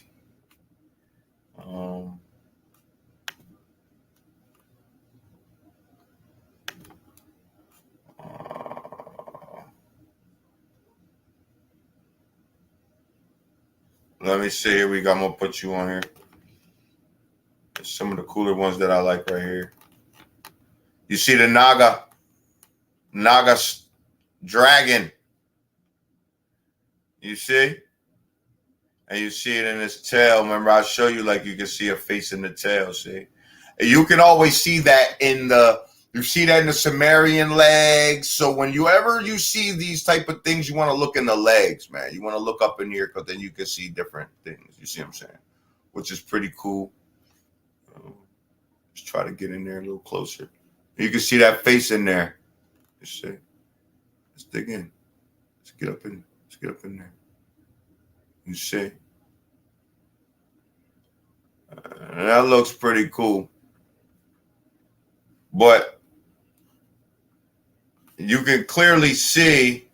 Let me see. Here we go. I'm going to put you on here. Some of the cooler ones that I like right here. You see the Naga dragon. You see? And you see it in his tail. Remember, I'll show you like you can see a face in the tail, see? And you can always see that you see that in the Sumerian legs. So whenever you see these type of things, you want to look in the legs, man. You want to look up in here because then you can see different things. You see what I'm saying? Which is pretty cool. Just try to get in there a little closer. You can see that face in there. You see? Let's dig in. Let's get up in there. You see? That looks pretty cool. But you can clearly see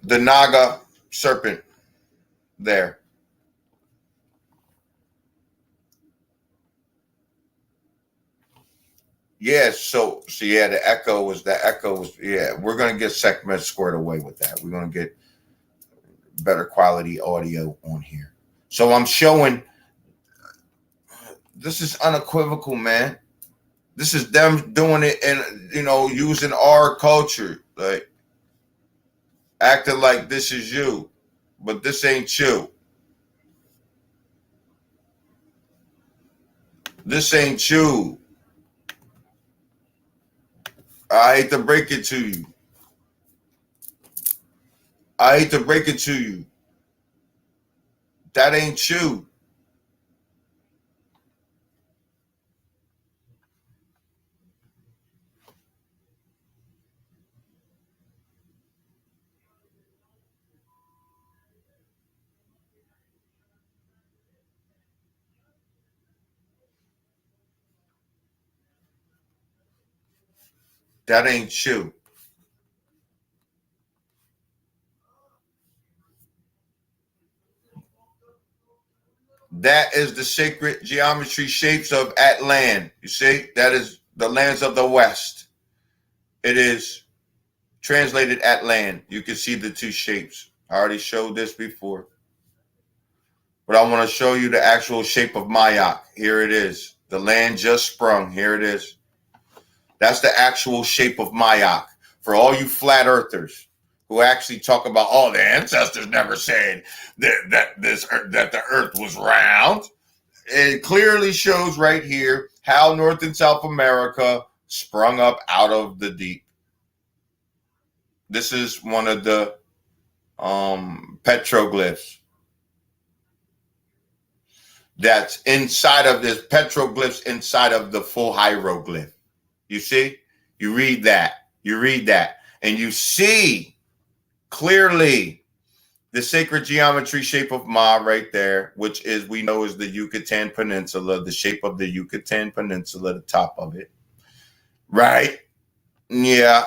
the Naga serpent there. Yeah, so yeah, the echo was, yeah, we're going to get segments squared away with that. We're going to get better quality audio on here. So I'm showing, this is unequivocal, man. This is them doing it and, using our culture, like acting like this is you, but this ain't you. This ain't you. I hate to break it to you. That ain't you. That ain't you. That is the sacred geometry shapes of Atlan. You see, that is the lands of the West. It is translated Atlan. You can see the two shapes. I already showed this before. But I want to show you the actual shape of Mayak. Here it is. The land just sprung. Here it is. That's the actual shape of Mayak. For all you flat earthers who actually talk about, oh, the ancestors never said that the earth was round. It clearly shows right here how North and South America sprung up out of the deep. This is one of the petroglyphs that's inside of this, petroglyphs inside of the full hieroglyph. You see? You read that. And you see clearly the sacred geometry shape of Ma right there, which is, we know, is the Yucatan Peninsula, the shape of the Yucatan Peninsula, the top of it. Right? Yeah.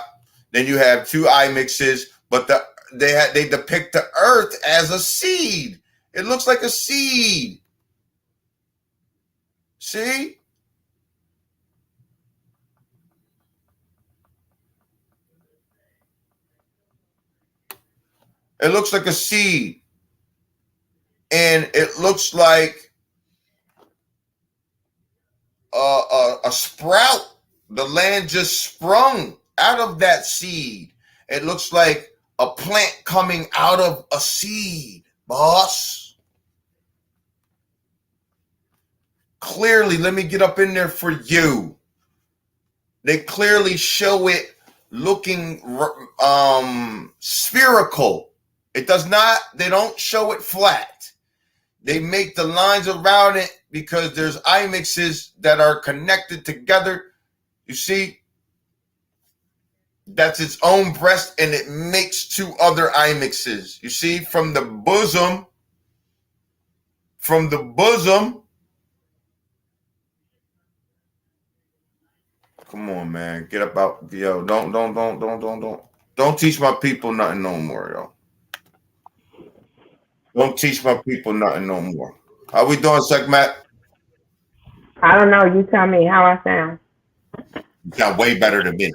Then you have two eye mixes, but they depict the earth as a seed. It looks like a seed. See? It looks like a seed. And it looks like a sprout. The land just sprung out of that seed. It looks like a plant coming out of a seed, boss. Clearly, let me get up in there for you. They clearly show it looking spherical. It does not, they don't show it flat. They make the lines around it because there's imixes that are connected together. You see, that's its own breast, and it makes two other imixes. You see, from the bosom. Come on, man, get up out, yo. Don't teach my people nothing no more, yo. Don't teach my people nothing no more. How we doing, Segmat? I don't know. You tell me how I sound. You sound way better than me.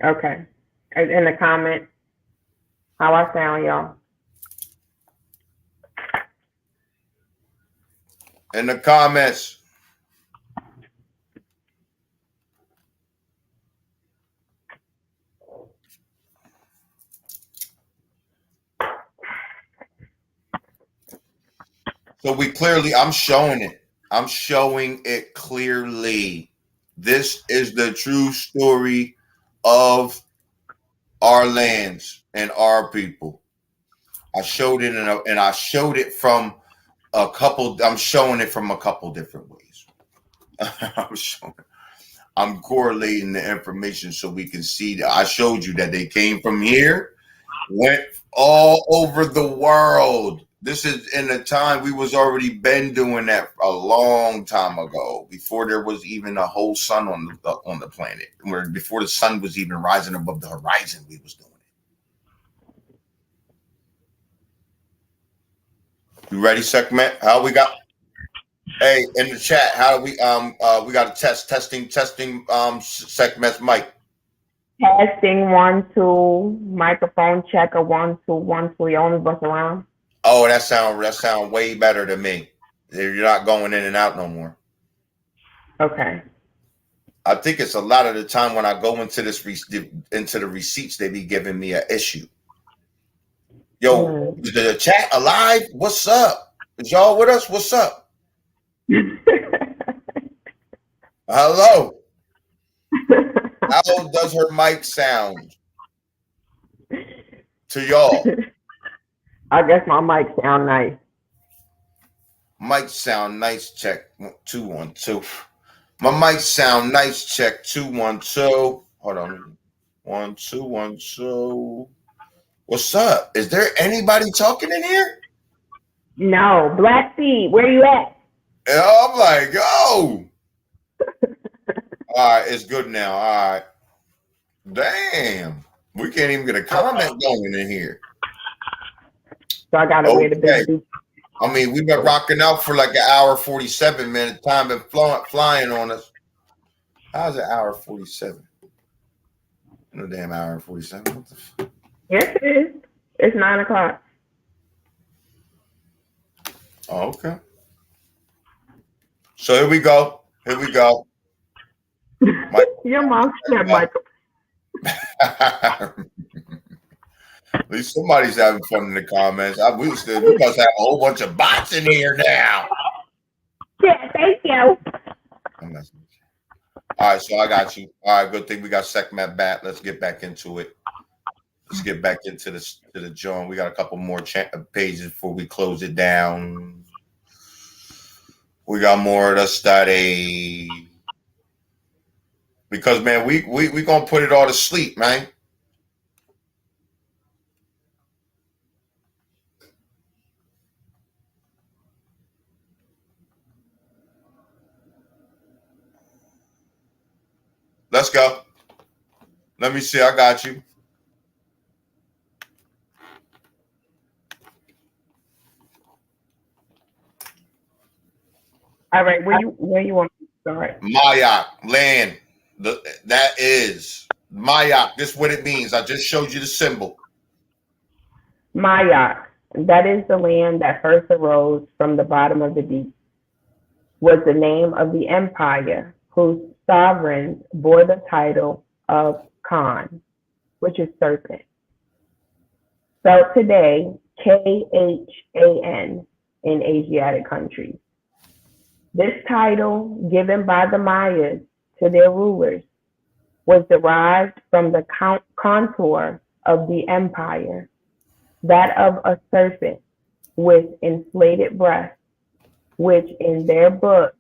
Okay. In the comments, how I sound, y'all. In the comments. So we clearly, I'm showing it. I'm showing it clearly. This is the true story of our lands and our people. I showed it and I showed it from a couple. I'm showing it from a couple different ways. I'm correlating the information so we can see that I showed you that they came from here, went all over the world. This is in a time we was already been doing that a long time ago, before there was even a whole sun on the planet, where before the sun was even rising above the horizon, we was doing it. You ready, segment? How we got? Hey, in the chat, how do we we got a testing segments mic. Testing 1 2, microphone checker 1 2 1 2. You only bust around. Oh, that sound way better to me. You're not going in and out no more. Okay. I think it's a lot of the time when I go into into the receipts, they be giving me an issue. Yo, is the chat alive? What's up? Is y'all with us? What's up? Hello. How does her mic sound to y'all? I guess my mic sound nice. Mic sound nice. Check 2 1 2. My mic sound nice. Check 2 1 2. Hold on. 1 2 1 2. What's up? Is there anybody talking in here? No. Black Seed, where you at? And I'm like, oh. All right, it's good now. All right. Damn. We can't even get a comment going in here. So I gotta wear the big. I mean, we've been rocking out for like an hour 47 minutes. Time been flying on us. How's it hour 47? No damn hour 47. What the fuck? Yes, it is. It's 9 o'clock. Oh, okay. So here we go. Here we go. Your mom said, Michael. At least somebody's having fun in the comments. We must have a whole bunch of bots in here now. Yeah, thank you. All right, so I got you. All right, good thing we got segment back. Let's get back into it. Let's get back into the joint. We got a couple more pages before we close it down. We got more to study. Because, man, we going to put it all to sleep, man. Let's go. Let me see. I got you. All right, where you want to start? Mayak, land. That is Mayak. This is what it means. I just showed you the symbol. Mayak, that is the land that first arose from the bottom of the deep, was the name of the empire whose sovereigns bore the title of Khan, which is serpent. Spelled today, Khan in Asiatic countries. This title, given by the Mayas to their rulers, was derived from the contour of the empire, that of a serpent with inflated breasts, which in their book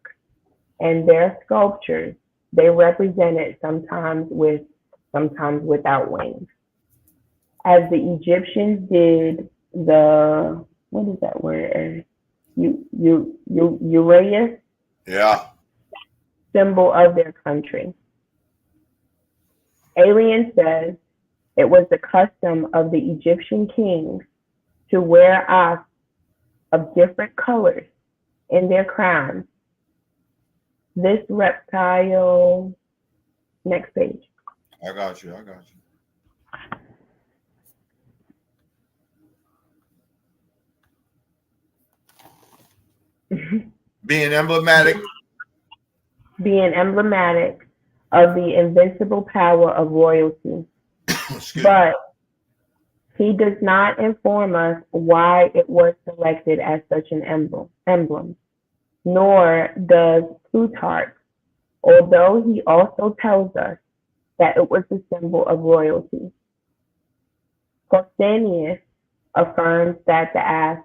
and their sculptures, they represented sometimes with, sometimes without wings. As the Egyptians did the, what is that word? Uraeus? Yeah. Symbol of their country. Alien says it was the custom of the Egyptian kings to wear asps of different colors in their crowns. This reptile, next page. I got you. Being emblematic of the invincible power of royalty. But He does not inform us why it was selected as such an emblem, nor does Plutarch, although he also tells us that it was the symbol of royalty. Pausanias affirms that the ass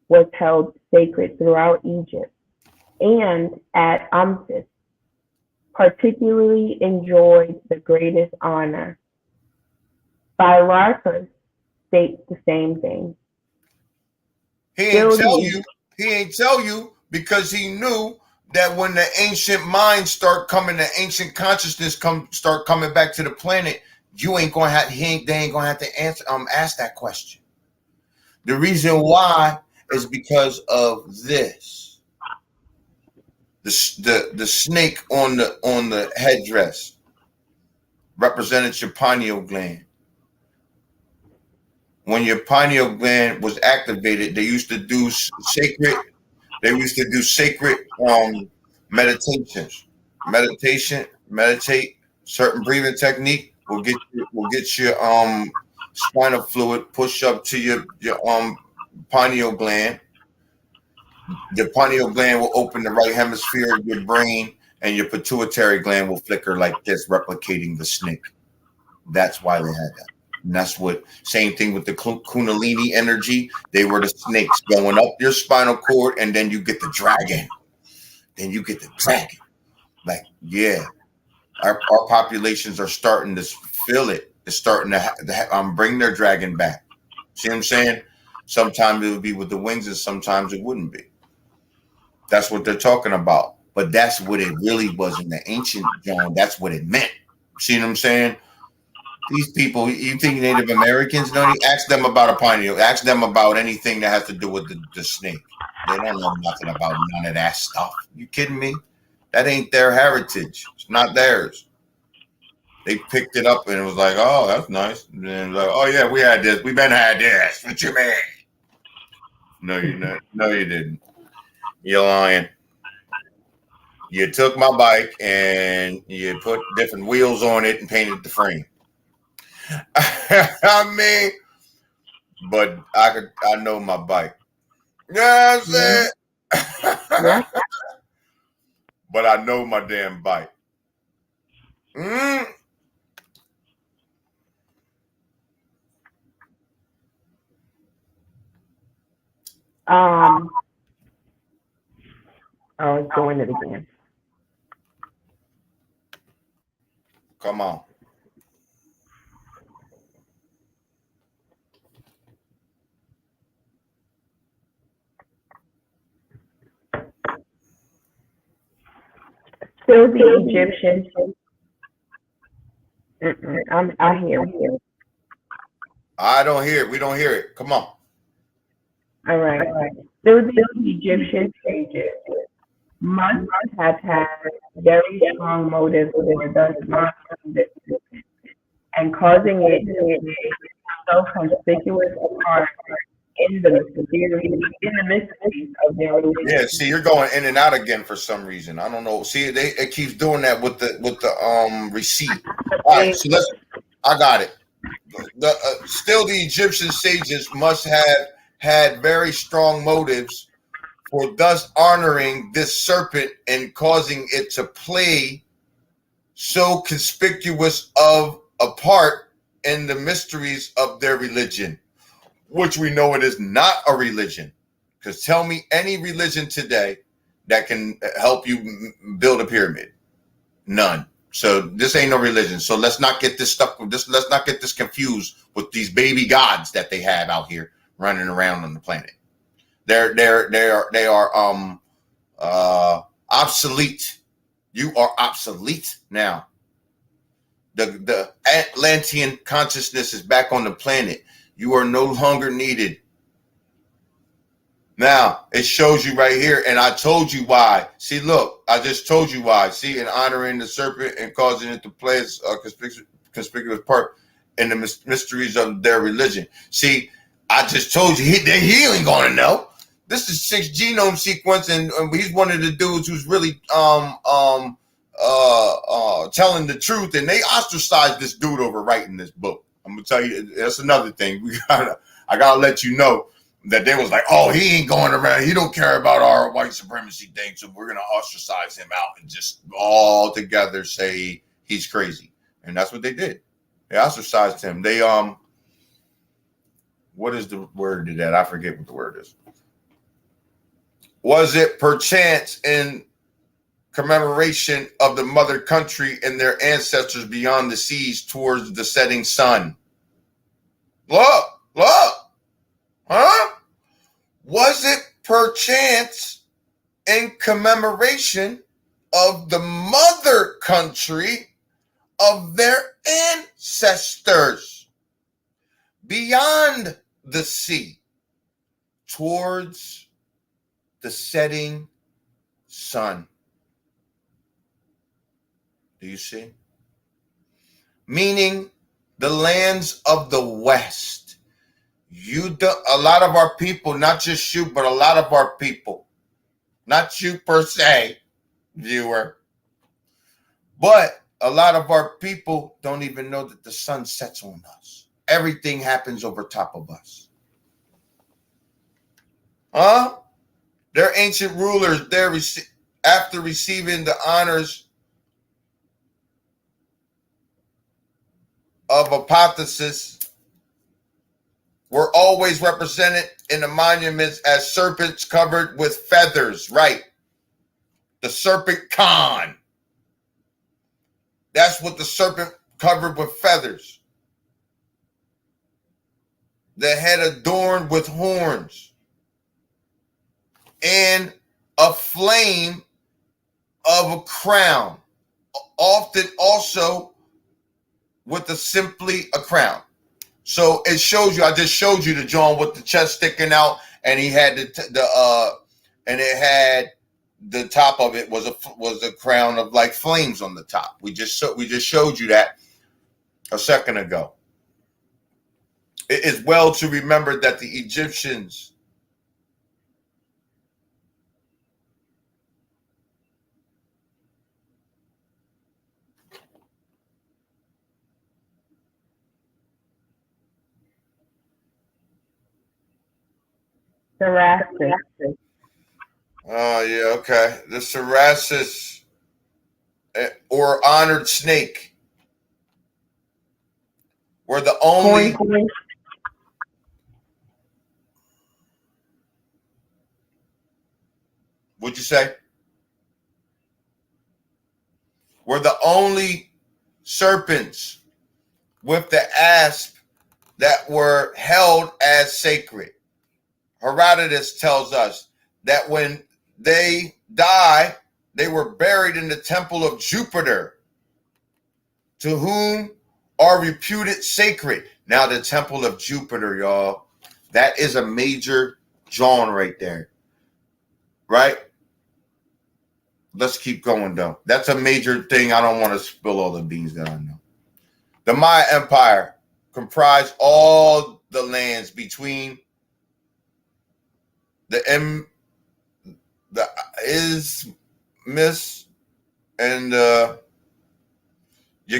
was held sacred throughout Egypt and at Amphis particularly enjoyed the greatest honor. Philarchus states the same thing. He ain't tell you because he knew that when the ancient minds start coming, the ancient consciousness start coming back to the planet, they ain't gonna have to ask that question. The reason why is because of this. The snake on the headdress represented your pineal gland. When your pineal gland was activated, they used to do sacred meditations. Meditate. Certain breathing technique will get your spinal fluid pushed up to your pineal gland. The pineal gland will open the right hemisphere of your brain, and your pituitary gland will flicker like this, replicating the snake. That's why they had that. And that's what, same thing with the Kundalini energy. They were the snakes going up your spinal cord, and then you get the dragon. Like, yeah, our populations are starting to feel it. It's starting to bring their dragon back. See what I'm saying? Sometimes it would be with the wings, and sometimes it wouldn't be. That's what they're talking about. But that's what it really was in the ancient John. That's what it meant. See what I'm saying? These people, you think Native Americans know? Ask them about a pineal. Ask them about anything that has to do with the snake. They don't know nothing about none of that stuff. You kidding me? That ain't their heritage. It's not theirs. They picked it up and it was like, oh, that's nice. And then it was like, oh yeah, we had this. We been had this. What you mean? No, you not. No, you didn't. You're lying. You took my bike and you put different wheels on it and painted the frame. I mean, but I know my bike. You know what I'm saying? But I know my damn bike. Oh, it's doing it again. Come on. Still the Egyptians. I hear it. I don't hear it. We don't hear it. Come on. All right. Still the Egyptian sages must have had very strong motives for thus monitoring this and causing it to be so conspicuous a part in the mysteries of their religion. Yeah, see, you're going in and out again for some reason. I don't know. See, it keeps doing that with the receipt. All right, so I got it. Still, the Egyptian sages must have had very strong motives for thus honoring this serpent and causing it to play so conspicuous of a part in the mysteries of their religion, which we know it is not a religion. Because tell me any religion today that can help you build a pyramid. None. So this ain't no religion. So let's not get this stuff. Let's not get this confused with these baby gods that they have out here running around on the planet. They are obsolete. You are obsolete now. The Atlantean consciousness is back on the planet. You are no longer needed. Now, it shows you right here, and I told you why. See, look, I just told you why. See, in honoring the serpent and causing it to play a conspicuous part in the mysteries of their religion. See, I just told you, he ain't going to know. This is 6 genome sequence, and he's one of the dudes who's really telling the truth, and they ostracized this dude over writing this book. I'm gonna tell you, that's another thing. I gotta let you know that they was like, oh, he ain't going around. He don't care about our white supremacy thing, so we're gonna ostracize him out and just all together say he's crazy. And that's what they did. They ostracized him. They what is the word to that? I forget what the word is. Was it perchance in commemoration of the mother country and their ancestors beyond the seas towards the setting sun? Look, huh? Was it perchance in commemoration of the mother country of their ancestors beyond the sea towards the setting sun? Do you see? Meaning the lands of the West. A lot of our people, not just you, but a lot of our people, not you per se, viewer, but a lot of our people don't even know that the sun sets on us. Everything happens over top of us. Huh? Their ancient rulers, after receiving the honors of hypothesis, were always represented in the monuments as serpents covered with feathers, right? The serpent Khan. That's what the serpent covered with feathers. The head adorned with horns. And a flame of a crown. Often also with simply a crown. So it shows you, I just showed you the John with the chest sticking out, and he had and it had the top of it was a crown of like flames on the top. We just showed you that a second ago. It is well to remember that the Egyptians Thoracic. Oh, yeah, okay. The Sarasis or honored snake were the only... What'd you say? Were the only serpents with the asp that were held as sacred. Herodotus tells us that when they die, they were buried in the temple of Jupiter, to whom are reputed sacred. Now, the temple of Jupiter, y'all, that is a major John right there, right? Let's keep going, though. That's a major thing. I don't want to spill all the beans that I know. The Maya Empire comprised all the lands between the Isthmus and your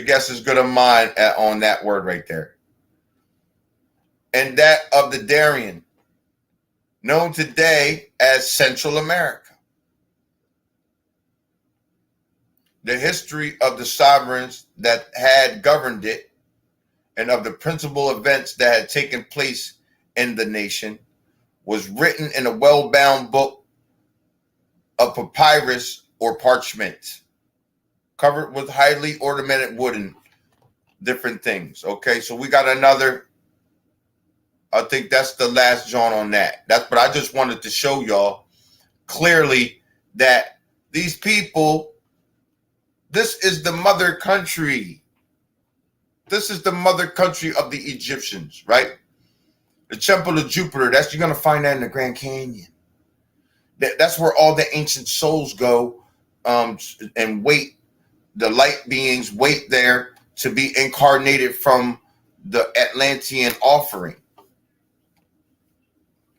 guess is good of mine on that word right there. And that of the Darien, known today as Central America. The history of the sovereigns that had governed it and of the principal events that had taken place in the nation was written in a well-bound book of papyrus or parchment, covered with highly ornamented wood and different things. Okay, so we got another. I think that's the last John on that. But I just wanted to show y'all clearly that these people, this is the mother country. This is the mother country of the Egyptians, right? The Temple of Jupiter, you're going to find that in the Grand Canyon. That's where all the ancient souls go and wait. The light beings wait there to be incarnated from the Atlantean offering.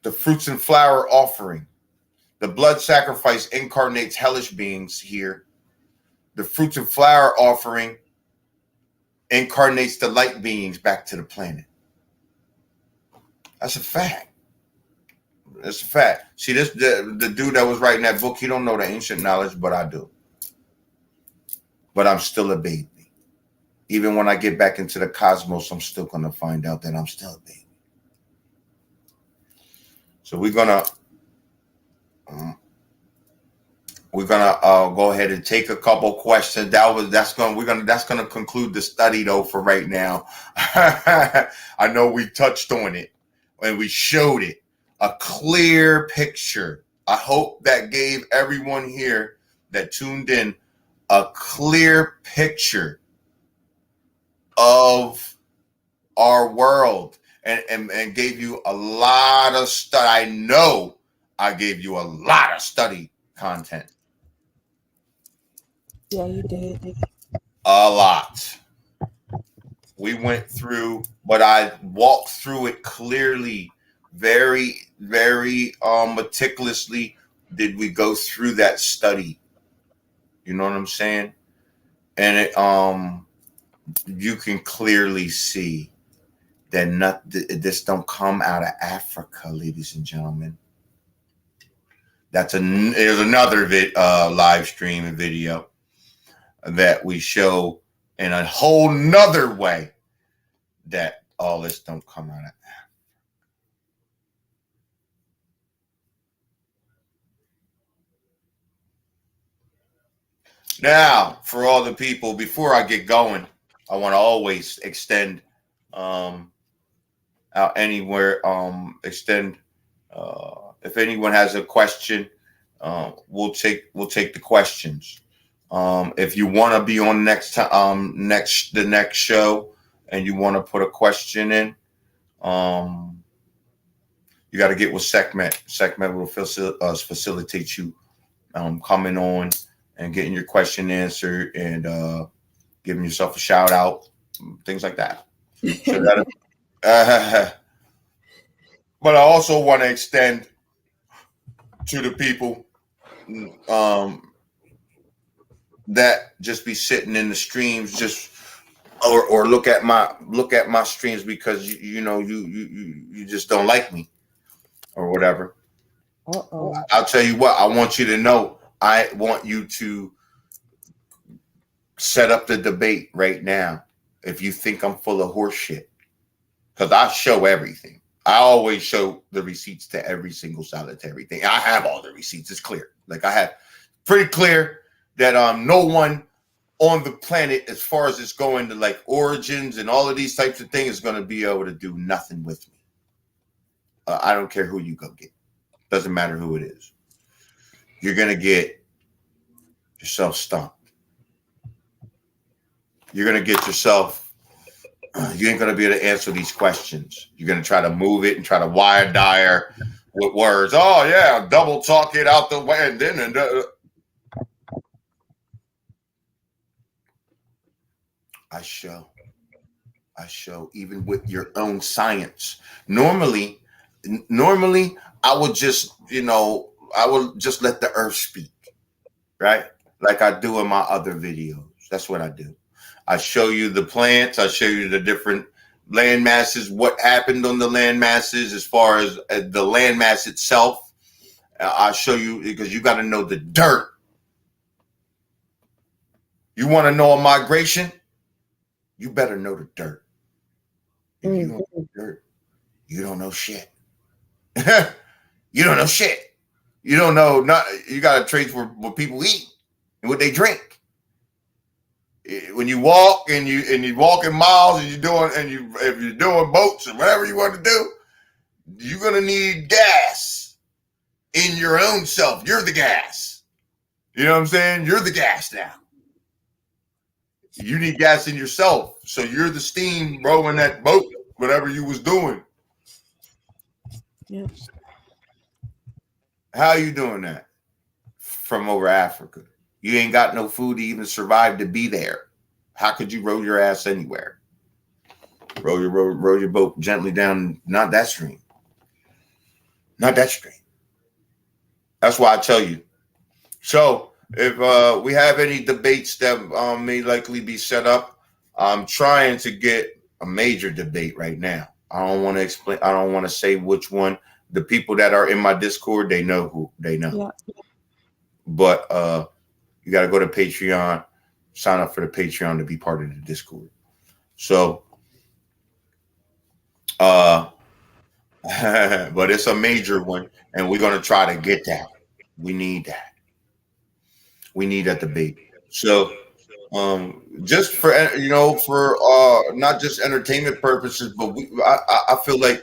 The fruits and flower offering. The blood sacrifice incarnates hellish beings here. The fruits and flower offering incarnates the light beings back to the planet. That's a fact. That's a fact. See, the dude that was writing that book, he don't know the ancient knowledge, but I do. But I'm still a baby. Even when I get back into the cosmos, I'm still going to find out that I'm still a baby. So we're gonna go ahead and take a couple questions. That's gonna conclude the study though for right now. I know we touched on it and we showed it, a clear picture. I hope that gave everyone here that tuned in a clear picture of our world. And gave you a lot of study. I know I gave you a lot of study content. Yeah, you did. A lot. We went through, but I walked through it clearly, very, very meticulously. Did we go through that study? You know what I'm saying? And it, you can clearly see that this don't come out of Africa, ladies and gentlemen. There's another live stream and video that we show in a whole nother way that all this don't come out of Africa. Now, for all the people, before I get going, I want to always extend out anywhere, if anyone has a question, we'll take the questions. If you want to be on the next show and you want to put a question in, you got to get with Sekhmet. Sekhmet will facilitate you coming on and getting your question answered and giving yourself a shout out, things like that. So that. But I also want to extend to the people that just be sitting in the streams, just or look at my streams because you just don't like me or whatever. I'll tell you what, I want you to know. I want you to set up the debate right now. If you think I'm full of horse shit, because I show everything. I always show the receipts to every single solitary thing. I have all the receipts. It's clear. Like I have pretty clear that no one on the planet, as far as it's going to like origins and all of these types of things, is going to be able to do nothing with me. I don't care who you go get. Doesn't matter who it is. You're going to get yourself stumped. You're going to get yourself. You ain't going to be able to answer these questions. You're going to try to move it and try to wire dyer with words. Oh, yeah, double talk it out the way. And then, I show even with your own science. Normally, I would just, I would just let the earth speak, right? Like I do in my other videos. That's what I do. I show you the plants. I show you the different land masses, what happened on the land masses as far as the land mass itself. I show you because you got to know the dirt. You want to know a migration? You better know the dirt. If you don't know dirt, you don't know shit. You don't know shit. You don't know. You got to trace what people eat and what they drink. When you walk and you walking miles and if you're doing boats or whatever you want to do, you're gonna need gas in your own self. You're the gas. You know what I'm saying? You're the gas now. You need gas in yourself, so you're the steam rowing that boat, whatever you was doing. Yeah. How you doing that from over Africa? You ain't got no food to even survive to be there. How could you row your ass anywhere? Row your boat gently down, not that stream. Not that stream. That's why I tell you. So if we have any debates that may likely be set up, I'm trying to get a major debate right now. I don't want to explain. I don't want to say which one. The people that are in my Discord, they know who they know. Yeah. But you got to go to Patreon, sign up for the Patreon to be part of the Discord. So, but it's a major one, and we're gonna try to get that. We need that. We need that debate. So, just for for not just entertainment purposes, but I feel like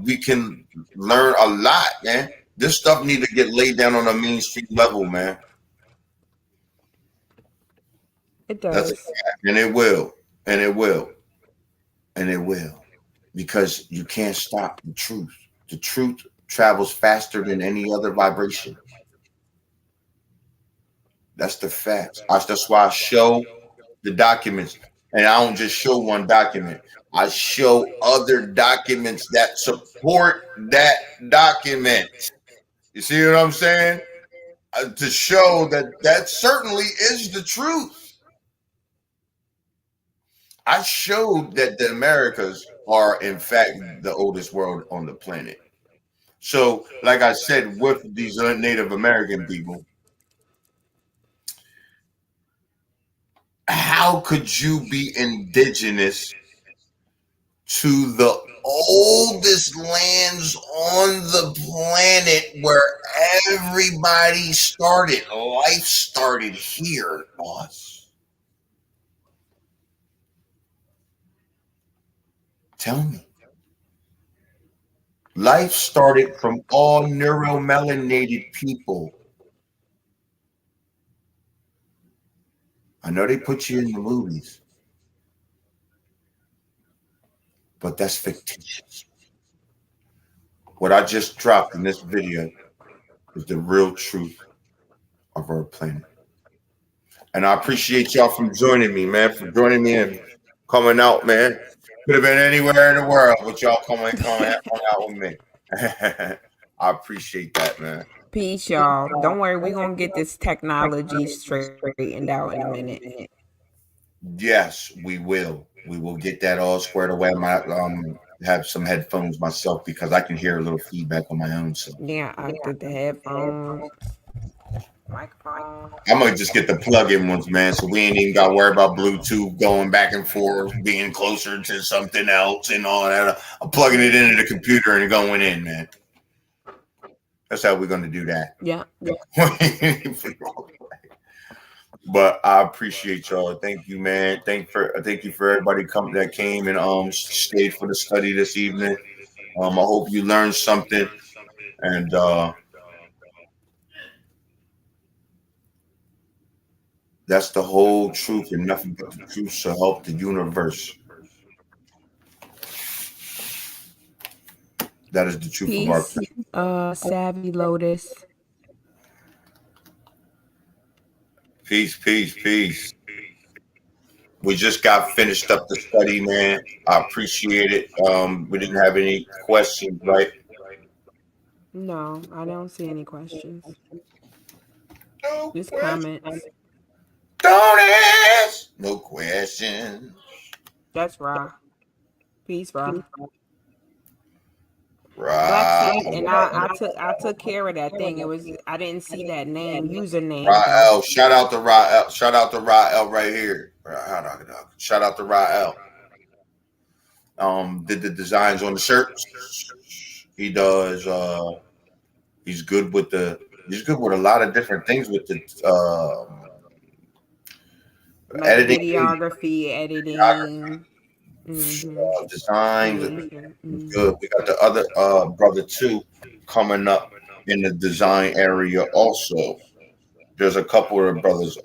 we can learn a lot, man. This stuff need to get laid down on a mainstream level, man. It That's a does. fact. And it will, and it will, and it will, because you can't stop the truth. The truth travels faster than any other vibration. That's the fact. That's why I show the documents, and I don't just show one document. I show other documents that support that document. You see what I'm saying? To show that that certainly is the truth. I showed that the Americas are, in fact, the oldest world on the planet. So, like I said, with these Native American people, how could you be indigenous to the oldest lands on the planet where everybody started? Life started here, boss. Tell me. Life started from all neuromelanated people. I know they put you in the movies, but that's fictitious. What I just dropped in this video is the real truth of our planet. And I appreciate y'all from joining me, man, for joining me and coming out, man. Could have been anywhere in the world, but y'all coming out with me. I appreciate that, man. Peace, y'all. Don't worry, we're gonna get this technology straightened out in a minute. Yes, we will. We will get that all squared away. I might have some headphones myself because I can hear a little feedback on my own. So Yeah, I did the headphones, microphone. I'm gonna just get the plug-in ones, man. So we ain't even got to worry about Bluetooth going back and forth, being closer to something else and all that. I'm plugging it into the computer and going in, man. That's how we're gonna do that. Yeah. But I appreciate y'all. Thank you, man. Thank you for everybody that came and stayed for the study this evening. I hope you learned something, and that's the whole truth and nothing but the truth shall help the universe. That is the truth Peace, of our Savvy Lotus. Peace, peace, peace. We just got finished up the study, man. I appreciate it. We didn't have any questions, right? No, I don't see any questions. No Just questions. comments. Don't ask. No questions. That's Ra. Peace, Ra. Right. Black Seed, and I took care of that thing. It was I didn't see that username. Rael, shout out to Rael. Shout out to Rael right here. Shout out to Rael. Did the designs on the shirts. He does. He's good with a lot of different things with the like editing, videography, editing. designs. Good. We got the other brother too coming up in the design area also. There's a couple of brothers.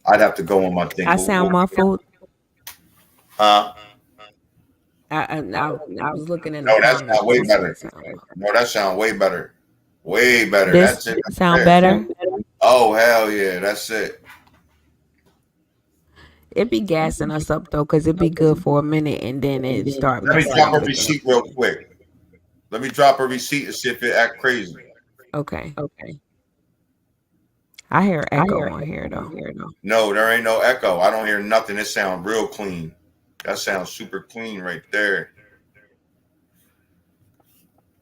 I'd have to go on my thing. I sound muffled. Huh? I was looking in the No, that comments. sound way better. No, that sound way better. Way better. This That's it. sound better? Oh, hell yeah. That's it. It be gassing us up though, because it be good for a minute and then it start. Let me drop a receipt real quick. Let me drop a receipt and see if it act crazy. Okay. I hear echo on here though. No, there ain't no echo. I don't hear nothing. It sounds real clean. That sounds super clean right there.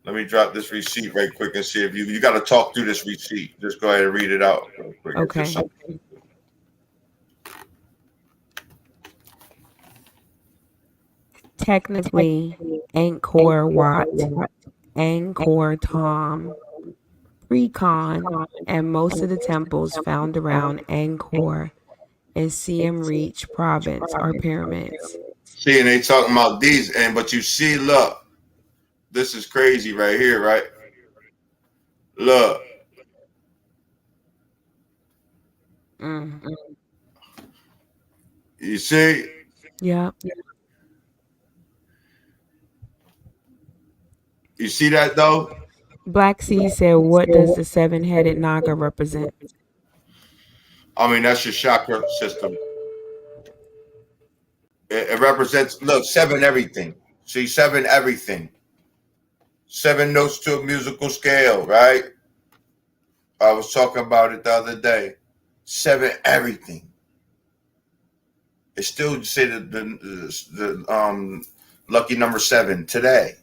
Let me drop this receipt right quick and see if you got to talk through this receipt. Just go ahead and read it out real quick. It's just Okay. something. Technically, Angkor Wat, Angkor Thom, Precon, and most of the temples found around Angkor and Siem Reap province are pyramids. See, and they talking about these, but you see, look, this is crazy right here, right? Look. Mm. You see? Yep. You see that though? Black Sea said, "What does the seven-headed Naga represent?" I mean, that's your chakra system. It represents, look, seven everything. See, seven everything. Seven notes to a musical scale, right? I was talking about it the other day. Seven everything. It still say the lucky number seven today.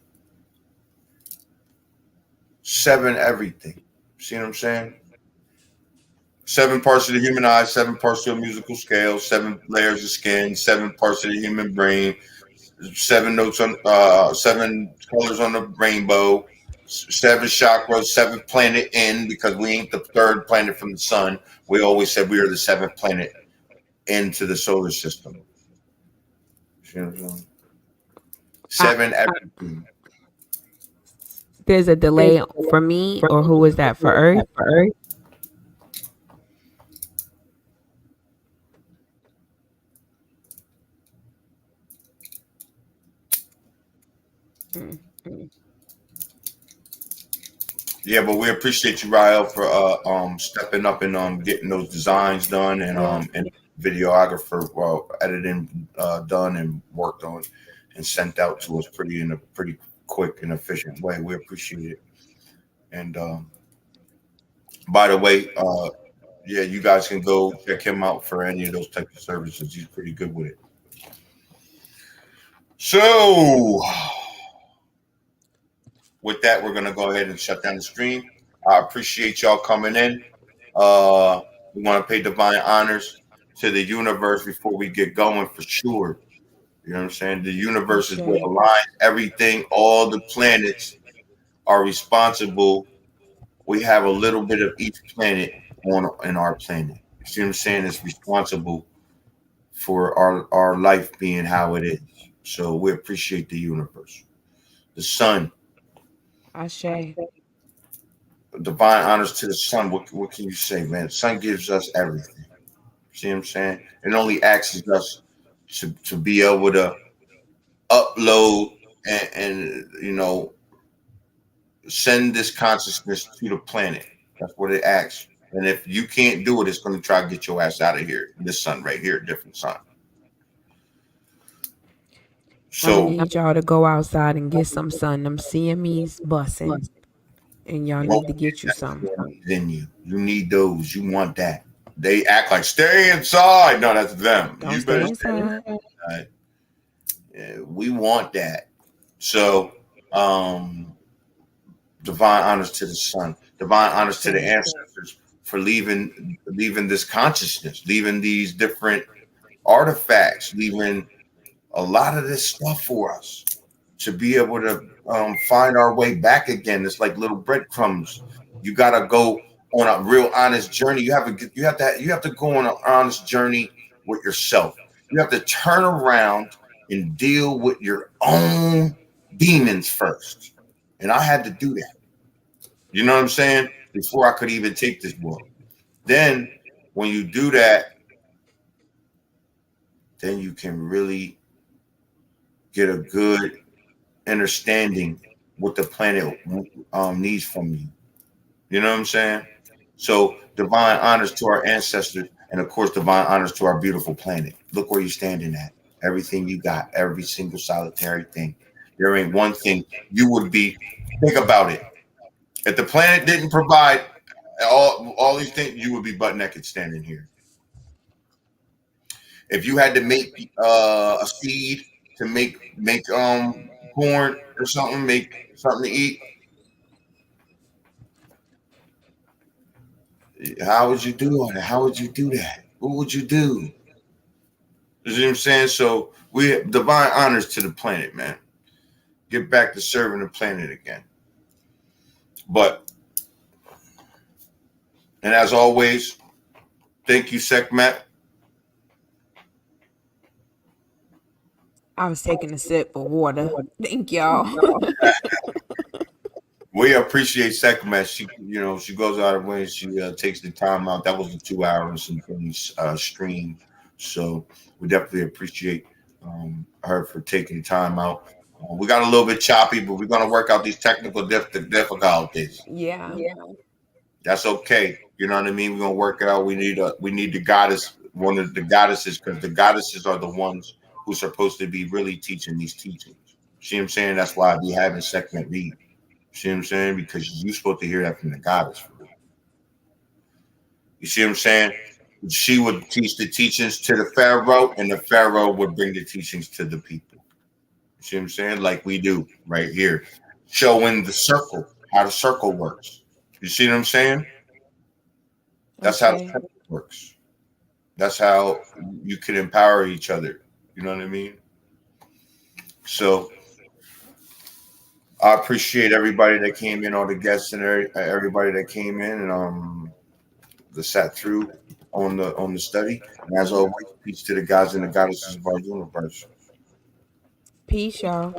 Seven everything. See what I'm saying? 7 parts of the human eye, 7 parts to a musical scale, 7 layers of skin, 7 parts of the human brain, 7 notes on 7 colors on the rainbow, 7 chakras, 7th planet in, because we ain't the 3rd planet from the sun. We always said we are the 7th planet into the solar system. 7 everything. There's a delay for me, or who was that for Earth? Yeah, but we appreciate you, Rael, for stepping up and getting those designs done and videographer editing done and worked on and sent out to us in a pretty quick and efficient way. We appreciate it. And by the way, yeah, you guys can go check him out for any of those types of services. He's pretty good with it. So with that, we're gonna go ahead and shut down the stream. I appreciate y'all coming in. We want to pay divine honors to the universe before we get going for sure. You know what I'm saying? The universe is what aligns everything. All the planets are responsible. We have a little bit of each planet in our planet. You see what I'm saying? It's responsible for our life being how it is. So we appreciate the universe. The sun. Ashe. Divine honors to the sun. What can you say, man? The sun gives us everything. See what I'm saying? It only asks us to be able to upload and send this consciousness to the planet. That's what it asks. And if you can't do it, it's going to try to get your ass out of here. This sun right here, different sun. So I need y'all to go outside and get some sun. Them CMEs bussing. And y'all need to get you some. Then you need those. You want that. They act like stay inside. No, that's them. Don't stay inside. Yeah, we want that. So, divine honors to the sun. Divine honors to the ancestors for leaving this consciousness, leaving these different artifacts, leaving a lot of this stuff for us to be able to find our way back again. It's like little breadcrumbs. You gotta go on a real honest journey. You have to go on an honest journey with yourself. You have to turn around and deal with your own demons first. And I had to do that. You know what I'm saying? Before I could even take this book. Then when you do that, then you can really get a good understanding what the planet needs from you. You know what I'm saying? So divine honors to our ancestors, and of course divine honors to our beautiful planet. Look where you're standing at. Everything you got, every single solitary thing. There ain't one thing you would be. Think about it. If the planet didn't provide all these things, you would be butt naked standing here. If you had to make a seed to make corn or something, make something to eat, how would you do it? How would you do that? What would you do? You see what I'm saying? So we have divine honors to the planet, man. Get back to serving the planet again. But and as always, thank you, Sekhmet. I was taking a sip of water. Thank y'all. We appreciate Sekhmet. She, she goes out of her way. She takes the time out. That was a 2 hour and some things stream. So we definitely appreciate her for taking time out. We got a little bit choppy, but we're gonna work out these technical difficulties. Yeah. That's okay. You know what I mean? We're gonna work it out. We need the goddess, one of the goddesses, because the goddesses are the ones who's supposed to be really teaching these teachings. See what I'm saying? That's why I be having Sekhmet read. See what I'm saying? Because you're supposed to hear that from the goddess. You see what I'm saying? She would teach the teachings to the pharaoh, and the pharaoh would bring the teachings to the people. You see what I'm saying? Like we do right here, showing the circle, how the circle works. You see what I'm saying? That's how the circle works. That's how you can empower each other. You know what I mean? So I appreciate everybody that came in, all the guests and everybody that came in and that sat through on the study. And as always, peace to the gods and the goddesses of our universe. Peace, y'all.